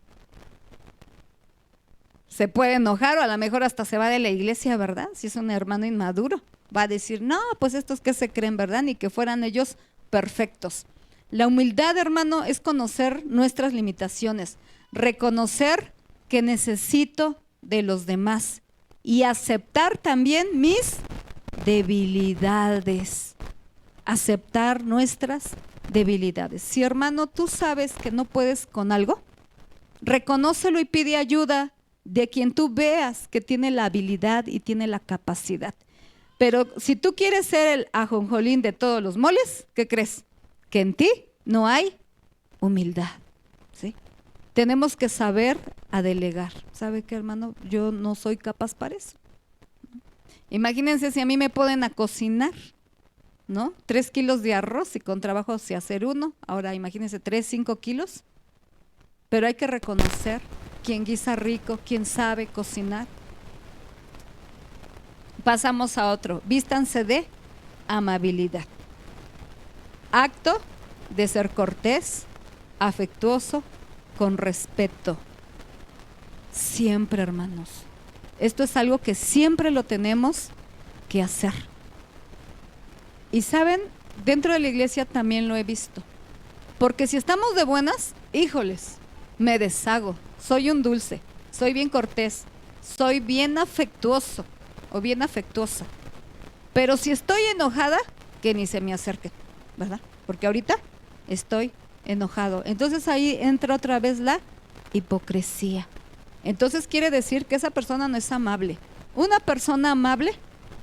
Se puede enojar o a lo mejor hasta se va de la iglesia, ¿verdad? Si es un hermano inmaduro, va a decir, no, pues estos que se creen, ¿verdad? Ni que fueran ellos perfectos. La humildad, hermano, es conocer nuestras limitaciones, reconocer que necesito de los demás y aceptar también mis debilidades, aceptar nuestras debilidades. Si, hermano, tú sabes que no puedes con algo, reconócelo y pide ayuda de quien tú veas que tiene la habilidad y tiene la capacidad. Pero si tú quieres ser el ajonjolín de todos los moles, ¿qué crees? Que en ti no hay humildad, ¿sí? Tenemos que saber a delegar. ¿Sabe qué, hermano? Yo no soy capaz para eso. Imagínense si a mí me ponen a cocinar. ¿no? 3 kilos de arroz y con trabajo se hacer uno. Ahora imagínense 3, 5 kilos. Pero hay que reconocer quién guisa rico, quién sabe cocinar. Pasamos a otro. Vístanse de amabilidad. Acto de ser cortés, afectuoso, con respeto. Siempre, hermanos. Esto es algo que siempre lo tenemos que hacer. Y saben, dentro de la iglesia también lo he visto. Porque si estamos de buenas, híjoles, me deshago. Soy un dulce, soy bien cortés, soy bien afectuoso o bien afectuosa. Pero si estoy enojada, que ni se me acerque, ¿verdad? Porque ahorita estoy enojado. Entonces ahí entra otra vez la hipocresía. Entonces quiere decir que esa persona no es amable. Una persona amable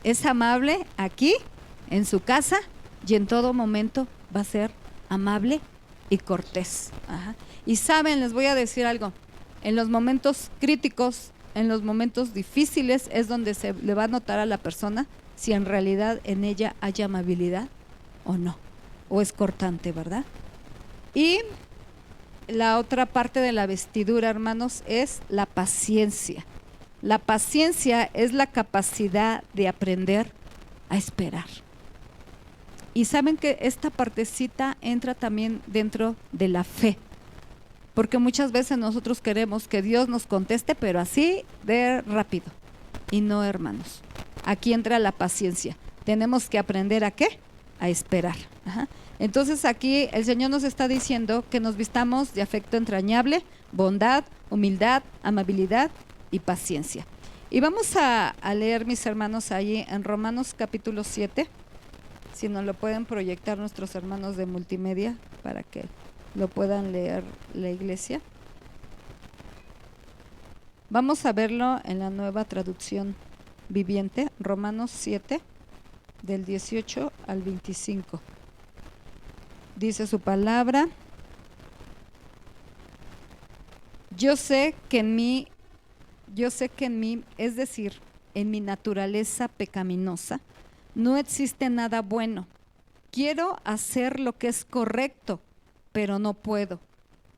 es amable aquí, en su casa, y en todo momento va a ser amable y cortés. Ajá. Y saben, les voy a decir algo, en los momentos críticos, en los momentos difíciles es donde se le va a notar a la persona si en realidad en ella hay amabilidad o no, o es cortante, ¿verdad? Y la otra parte de la vestidura, hermanos, es la paciencia. La paciencia es la capacidad de aprender a esperar. Y saben que esta partecita entra también dentro de la fe, porque muchas veces nosotros queremos que Dios nos conteste, pero así de rápido. Y no, hermanos. Aquí entra la paciencia. Tenemos que aprender ¿a qué? A esperar. Ajá. Entonces aquí el Señor nos está diciendo que nos vistamos de afecto entrañable, bondad, humildad, amabilidad y paciencia. Y vamos a leer, mis hermanos, allí en Romanos capítulo 7, si nos lo pueden proyectar nuestros hermanos de multimedia para que lo puedan leer la iglesia. Vamos a verlo en la Nueva Traducción Viviente, Romanos 7, del 18 al 25. Dice su palabra: yo sé que en mí, es decir, en mi naturaleza pecaminosa, no existe nada bueno. Quiero hacer lo que es correcto, pero no puedo.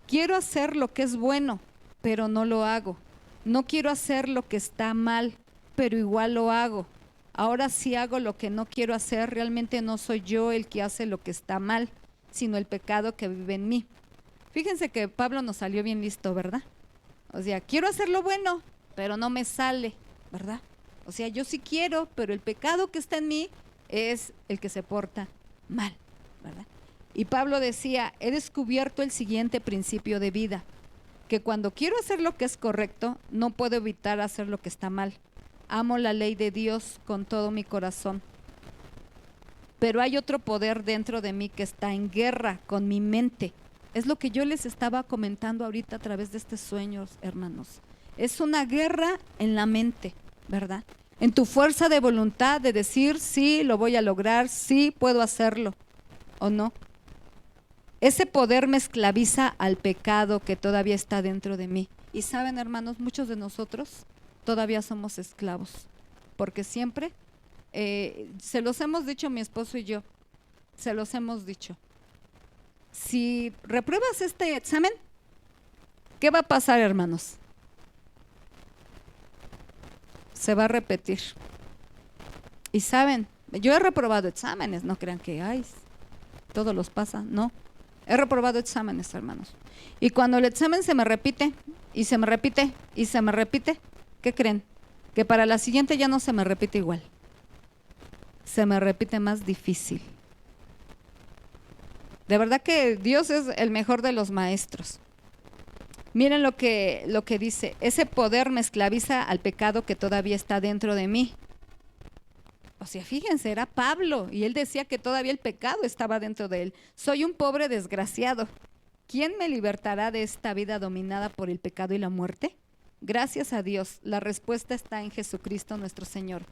Quiero hacer lo que es bueno, pero no lo hago. No quiero hacer lo que está mal, pero igual lo hago. Ahora sí hago lo que no quiero hacer, realmente no soy yo el que hace lo que está mal, sino el pecado que vive en mí. Fíjense que Pablo nos salió bien listo, ¿verdad? O sea, quiero hacer lo bueno, pero no me sale, ¿verdad? O sea, yo sí quiero, pero el pecado que está en mí es el que se porta mal, ¿verdad? Y Pablo decía, he descubierto el siguiente principio de vida, que cuando quiero hacer lo que es correcto, no puedo evitar hacer lo que está mal. Amo la ley de Dios con todo mi corazón. Pero hay otro poder dentro de mí que está en guerra con mi mente. Es lo que yo les estaba comentando ahorita a través de estos sueños, hermanos. Es una guerra en la mente, ¿verdad? En tu fuerza de voluntad de decir, sí, lo voy a lograr, sí, puedo hacerlo, ¿o no? Ese poder me esclaviza al pecado que todavía está dentro de mí. Y saben, hermanos, muchos de nosotros todavía somos esclavos, porque siempre, se los hemos dicho mi esposo y yo, se los hemos dicho. Si repruebas este examen, ¿qué va a pasar, hermanos? Se va a repetir. Y saben, yo he reprobado exámenes, no crean que ay, todos los pasa, no. He reprobado exámenes, hermanos. Y cuando el examen se me repite, y se me repite, y se me repite, ¿qué creen? Que para la siguiente ya no se me repite igual. Se me repite más difícil. De verdad que Dios es el mejor de los maestros. Miren lo que dice, ese poder me esclaviza al pecado que todavía está dentro de mí. O sea, fíjense, era Pablo y él decía que todavía el pecado estaba dentro de él. Soy un pobre desgraciado. ¿Quién me libertará de esta vida dominada por el pecado y la muerte? Gracias a Dios, la respuesta está en Jesucristo nuestro Señor.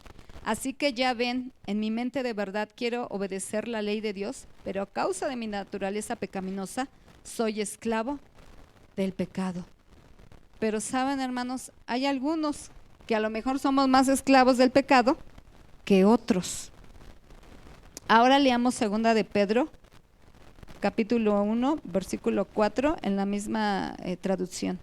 Así que ya ven, en mi mente de verdad quiero obedecer la ley de Dios, pero a causa de mi naturaleza pecaminosa, soy esclavo del pecado. Pero saben, hermanos, hay algunos que a lo mejor somos más esclavos del pecado que otros. Ahora leamos segunda de Pedro, capítulo 1, versículo 4, en la misma traducción.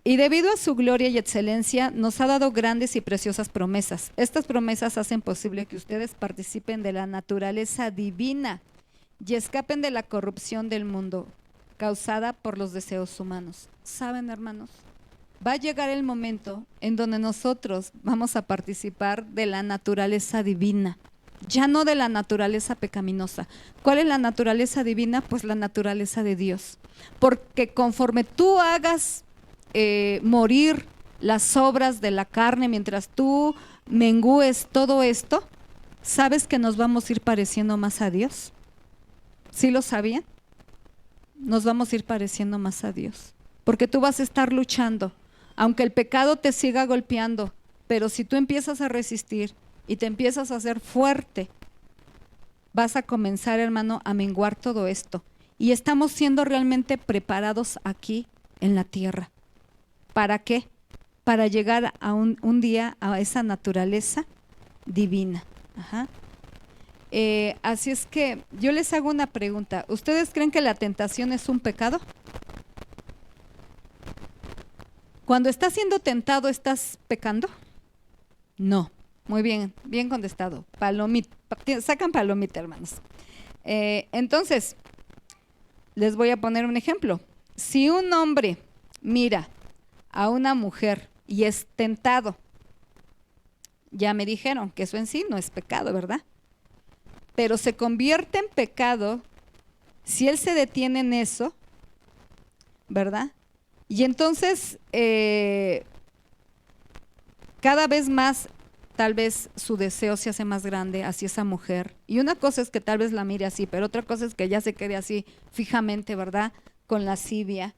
Y debido a su gloria y excelencia, nos ha dado grandes y preciosas promesas. Estas promesas hacen posible que ustedes participen de la naturaleza divina y escapen de la corrupción del mundo causada por los deseos humanos. ¿Saben, hermanos? Va a llegar el momento en donde nosotros vamos a participar de la naturaleza divina, ya no de la naturaleza pecaminosa. ¿Cuál es la naturaleza divina? Pues la naturaleza de Dios. Porque conforme tú hagas morir las obras de la carne, mientras tú mengúes todo esto, ¿sabes que nos vamos a ir pareciendo más a Dios? ¿Sí lo sabían? Nos vamos a ir pareciendo más a Dios, porque tú vas a estar luchando, aunque el pecado te siga golpeando, pero si tú empiezas a resistir y te empiezas a hacer fuerte, vas a comenzar, hermano, a menguar todo esto. Y estamos siendo realmente preparados aquí en la tierra. ¿Para qué? Para llegar a un día a esa naturaleza divina. Ajá. Así es que yo les hago una pregunta. ¿Ustedes creen que la tentación es un pecado? Cuando estás siendo tentado, ¿estás pecando? No. Muy bien, bien contestado. Palomita, sacan palomita, hermanos. Entonces, les voy a poner un ejemplo. Si un hombre mira a una mujer y es tentado, ya me dijeron que eso en sí no es pecado, ¿verdad? Pero se convierte en pecado si él se detiene en eso, ¿verdad? Y entonces cada vez más tal vez su deseo se hace más grande hacia esa mujer. Y una cosa es que tal vez la mire así, pero otra cosa es que ya se quede así fijamente, ¿verdad? Con lascivia.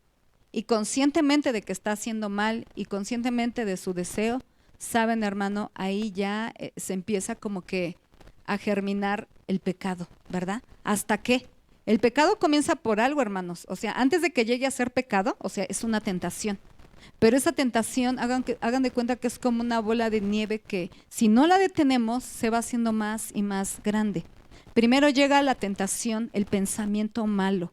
Y conscientemente de que está haciendo mal y conscientemente de su deseo, saben, hermano, ahí ya se empieza como que a germinar el pecado, ¿verdad? ¿Hasta qué? El pecado comienza por algo, hermanos. O sea, antes de que llegue a ser pecado, o sea, es una tentación. Pero esa tentación, hagan de cuenta que es como una bola de nieve que si no la detenemos, se va haciendo más y más grande. Primero llega la tentación, el pensamiento malo.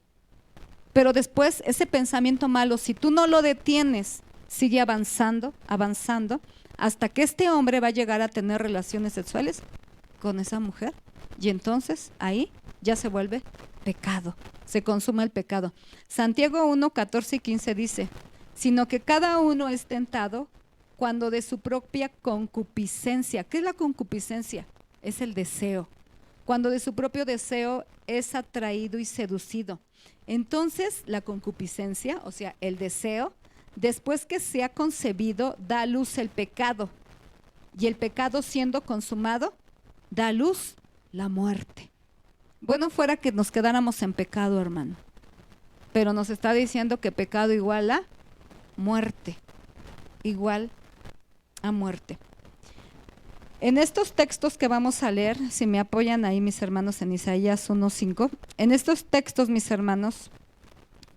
Pero después ese pensamiento malo, si tú no lo detienes, sigue avanzando, avanzando, hasta que este hombre va a llegar a tener relaciones sexuales con esa mujer. Y entonces ahí ya se vuelve pecado, se consume el pecado. Santiago 1, 14 y 15 dice, sino que cada uno es tentado cuando de su propia concupiscencia. ¿Qué es la concupiscencia? Es el deseo. Cuando de su propio deseo es atraído y seducido. Entonces la concupiscencia, o sea, el deseo, después que se ha concebido, da a luz el pecado. Y el pecado siendo consumado, da a luz la muerte. Bueno, fuera que nos quedáramos en pecado, hermano. Pero nos está diciendo que pecado igual a muerte. Igual a muerte. En estos textos que vamos a leer, si me apoyan ahí mis hermanos en Isaías 1:5, en estos textos, mis hermanos,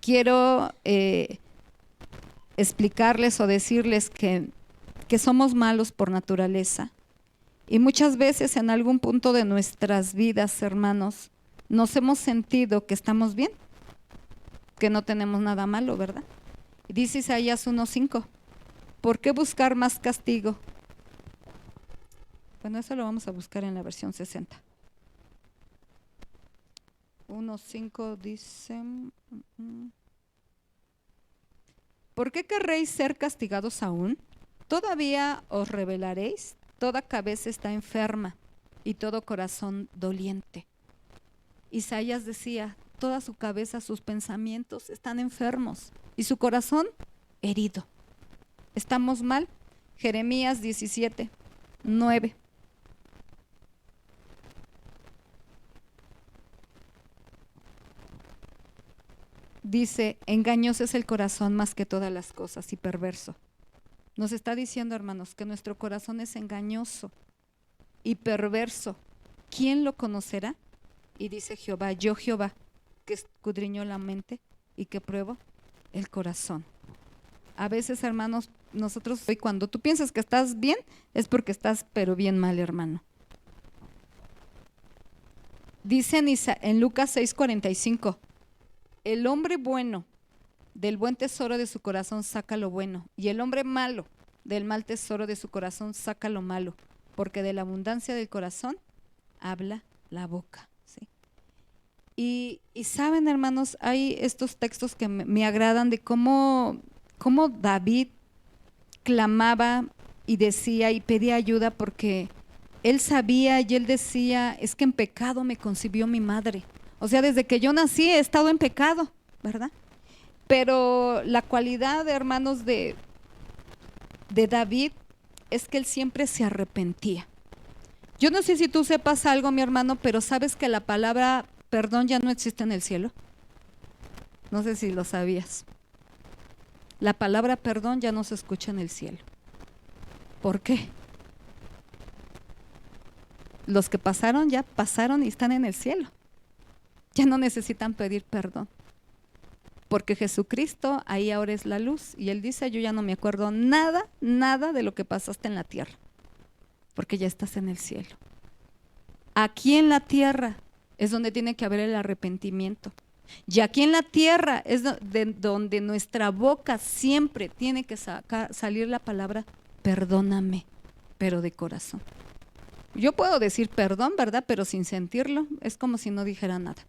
quiero explicarles o decirles que somos malos por naturaleza. Y muchas veces en algún punto de nuestras vidas, hermanos, nos hemos sentido que estamos bien, que no tenemos nada malo, ¿verdad? Dice Isaías 1:5, ¿por qué buscar más castigo? Bueno, eso lo vamos a buscar en la versión 60. 1:5 dice, ¿por qué querréis ser castigados aún? ¿Todavía os rebelaréis? Toda cabeza está enferma y todo corazón doliente. Isaías decía, toda su cabeza, sus pensamientos están enfermos y su corazón herido. ¿Estamos mal? Jeremías 17:9. Dice, engañoso es el corazón más que todas las cosas y perverso. Nos está diciendo, hermanos, que nuestro corazón es engañoso y perverso. ¿Quién lo conocerá? Y dice Jehová, yo Jehová, que escudriñó la mente y que pruebo el corazón. A veces, hermanos, nosotros, cuando tú piensas que estás bien, es porque estás pero bien mal, hermano. Dice en Lucas 6:45, el hombre bueno del buen tesoro de su corazón saca lo bueno, y el hombre malo del mal tesoro de su corazón saca lo malo, porque de la abundancia del corazón habla la boca. ¿Sí? Y saben, hermanos, hay estos textos que me agradan de cómo David clamaba y decía y pedía ayuda, porque él sabía y él decía, es que en pecado me concibió mi madre. O sea, desde que yo nací he estado en pecado, ¿verdad? Pero la cualidad, hermanos, de David es que él siempre se arrepentía. Yo no sé si tú sepas algo, mi hermano, pero sabes que la palabra perdón ya no existe en el cielo. No sé si lo sabías. La palabra perdón ya no se escucha en el cielo. ¿Por qué? Los que pasaron ya pasaron y están en el cielo. Ya no necesitan pedir perdón. Porque Jesucristo ahí ahora es la luz. Y Él dice, yo ya no me acuerdo nada de lo que pasaste en la tierra. Porque ya estás en el cielo. Aquí en la tierra es donde tiene que haber el arrepentimiento. Y aquí en la tierra es donde nuestra boca siempre tiene que salir la palabra perdóname, pero de corazón. Yo puedo decir perdón, ¿verdad? Pero sin sentirlo, es como si no dijera nada.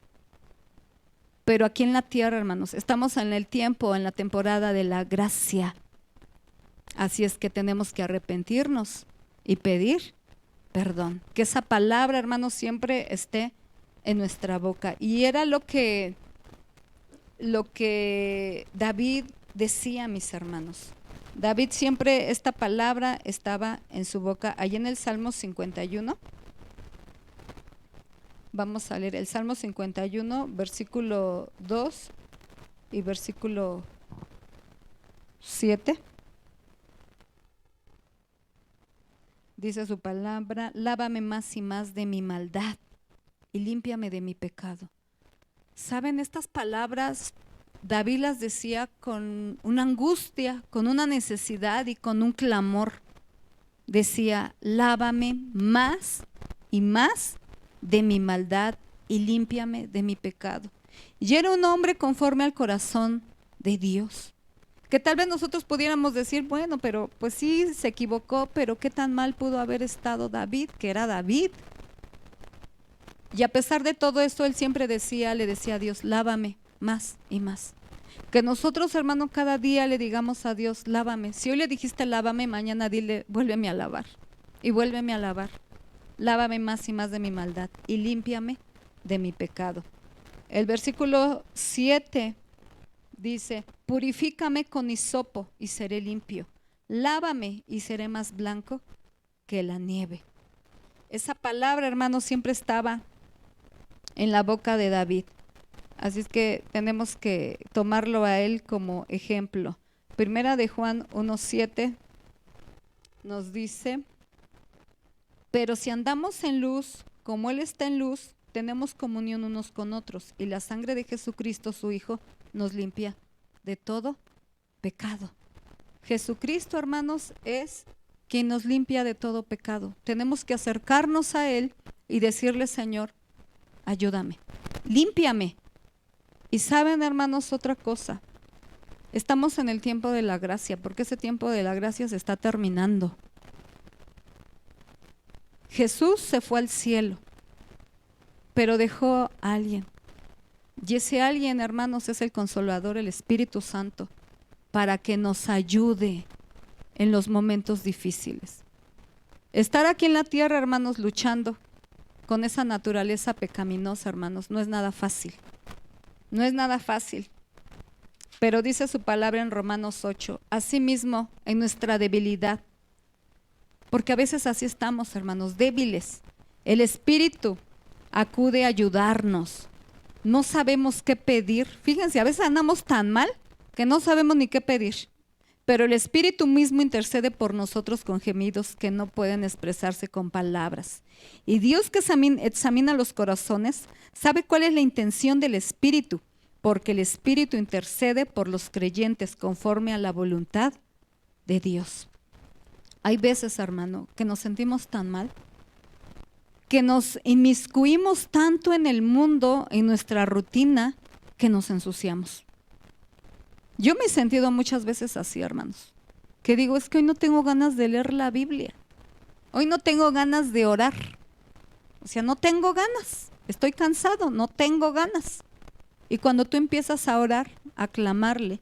Pero aquí en la tierra, hermanos, estamos en el tiempo, en la temporada de la gracia. Así es que tenemos que arrepentirnos y pedir perdón. Que esa palabra, hermanos, siempre esté en nuestra boca. Y era lo que David decía, mis hermanos. David siempre, esta palabra estaba en su boca. Allí en el Salmo 51. Vamos a leer el Salmo 51, versículo 2 y versículo 7. Dice su palabra, lávame más y más de mi maldad y límpiame de mi pecado. ¿Saben? Estas palabras David las decía con una angustia, con una necesidad y con un clamor. Decía, lávame más y más de mi maldad y límpiame de mi pecado. Y era un hombre conforme al corazón de Dios. Que tal vez nosotros pudiéramos decir, bueno, pero pues sí, se equivocó, pero qué tan mal pudo haber estado David, que era David. Y a pesar de todo esto, él siempre le decía a Dios, lávame más y más. Que nosotros, hermano, cada día le digamos a Dios, lávame. Si hoy le dijiste lávame, mañana dile, vuélveme a lavar. Y vuélveme a lavar. Lávame más y más de mi maldad y límpiame de mi pecado. El versículo 7 dice, purifícame con hisopo y seré limpio. Lávame y seré más blanco que la nieve. Esa palabra, hermano, siempre estaba en la boca de David. Así es que tenemos que tomarlo a él como ejemplo. Primera de Juan 1:7 nos dice, pero si andamos en luz, como Él está en luz, tenemos comunión unos con otros, y la sangre de Jesucristo, su Hijo, nos limpia de todo pecado. Jesucristo, hermanos, es quien nos limpia de todo pecado. Tenemos que acercarnos a Él y decirle, Señor, ayúdame, límpiame. Y saben, hermanos, otra cosa, estamos en el tiempo de la gracia, porque ese tiempo de la gracia se está terminando. Jesús se fue al cielo, pero dejó a alguien. Y ese alguien, hermanos, es el Consolador, el Espíritu Santo, para que nos ayude en los momentos difíciles. Estar aquí en la tierra, hermanos, luchando con esa naturaleza pecaminosa, hermanos, no es nada fácil. No es nada fácil. Pero dice su palabra en Romanos 8, asimismo, en nuestra debilidad, porque a veces así estamos, hermanos, débiles. El Espíritu acude a ayudarnos. No sabemos qué pedir. Fíjense, a veces andamos tan mal que no sabemos ni qué pedir. Pero el Espíritu mismo intercede por nosotros con gemidos que no pueden expresarse con palabras. Y Dios, que examina los corazones, sabe cuál es la intención del Espíritu, porque el Espíritu intercede por los creyentes conforme a la voluntad de Dios. Hay veces, hermano, que nos sentimos tan mal que nos inmiscuimos tanto en el mundo, en nuestra rutina, que nos ensuciamos. Yo me he sentido muchas veces así, hermanos, que digo, es que hoy no tengo ganas de leer la Biblia, hoy no tengo ganas de orar, o sea, no tengo ganas, estoy cansado, no tengo ganas. Y cuando tú empiezas a orar, a clamarle,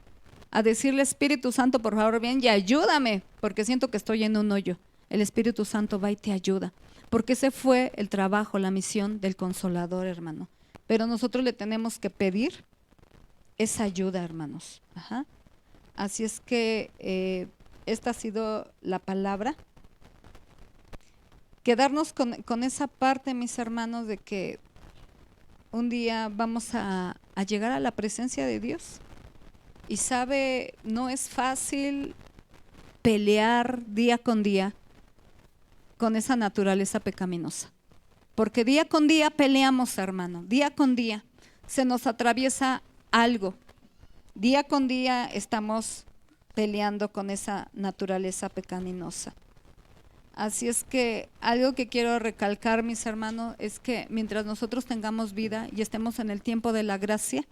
a decirle, Espíritu Santo, por favor, ven y ayúdame, porque siento que estoy en un hoyo, el Espíritu Santo va y te ayuda. Porque ese fue el trabajo, la misión del Consolador, hermano. Pero nosotros le tenemos que pedir esa ayuda, hermanos. Ajá. Así es que esta ha sido la palabra. Quedarnos con esa parte, mis hermanos, de que un día vamos a llegar a la presencia de Dios. Y sabe, no es fácil pelear día con día con esa naturaleza pecaminosa, porque día con día peleamos, hermano, día con día se nos atraviesa algo, día con día estamos peleando con esa naturaleza pecaminosa. Así es que algo que quiero recalcar, mis hermanos, es que mientras nosotros tengamos vida y estemos en el tiempo de la gracia,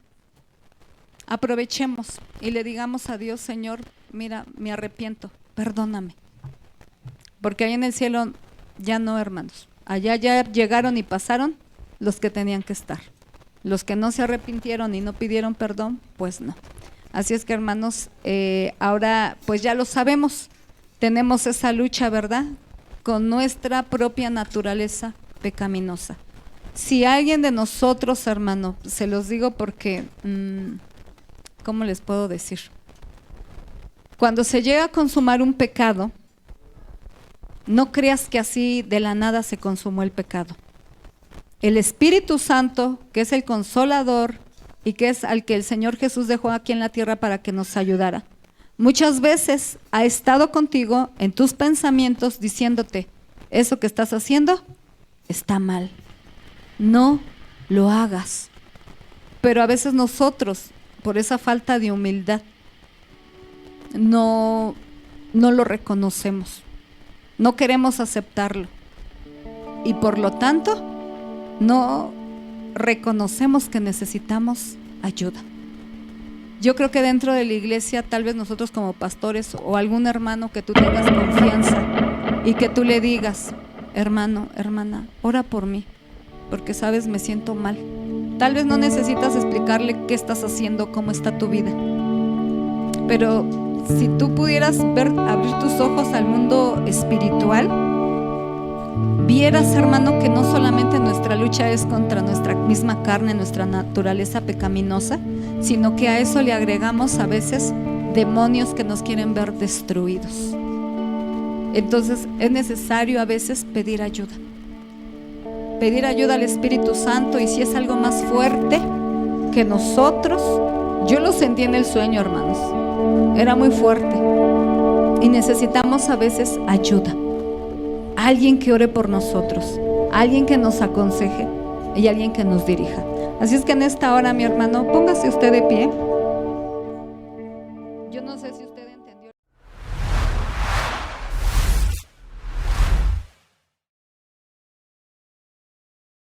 aprovechemos y le digamos a Dios, Señor, mira, me arrepiento, perdóname. Porque ahí en el cielo ya no, hermanos. Allá ya llegaron y pasaron los que tenían que estar. Los que no se arrepintieron y no pidieron perdón, pues no. Así es que, hermanos, ahora pues ya lo sabemos. Tenemos esa lucha, ¿verdad? Con nuestra propia naturaleza pecaminosa. Si alguien de nosotros, hermano, se los digo porque, ¿cómo les puedo decir? Cuando se llega a consumar un pecado, no creas que así de la nada se consumó el pecado. El Espíritu Santo, que es el Consolador y que es al que el Señor Jesús dejó aquí en la tierra para que nos ayudara, muchas veces ha estado contigo en tus pensamientos diciéndote, eso que estás haciendo está mal, no lo hagas. Pero a veces nosotros, por esa falta de humildad, no lo reconocemos. No queremos aceptarlo y por lo tanto no reconocemos que necesitamos ayuda. Yo creo que dentro de la iglesia, tal vez nosotros como pastores o algún hermano que tú tengas confianza y que tú le digas, hermano, hermana, ora por mí, porque sabes, me siento mal. Tal vez no necesitas explicarle qué estás haciendo, cómo está tu vida, pero si tú pudieras abrir tus ojos al mundo espiritual, vieras, hermano, que no solamente nuestra lucha es contra nuestra misma carne, nuestra naturaleza pecaminosa, sino que a eso le agregamos a veces demonios que nos quieren ver destruidos. Entonces es necesario a veces pedir ayuda al Espíritu Santo, y si es algo más fuerte que nosotros, yo lo sentí en el sueño, hermanos. Era muy fuerte y necesitamos a veces ayuda, alguien que ore por nosotros, alguien que nos aconseje y alguien que nos dirija. Así es que en esta hora, mi hermano, póngase usted de pie. Yo no sé si usted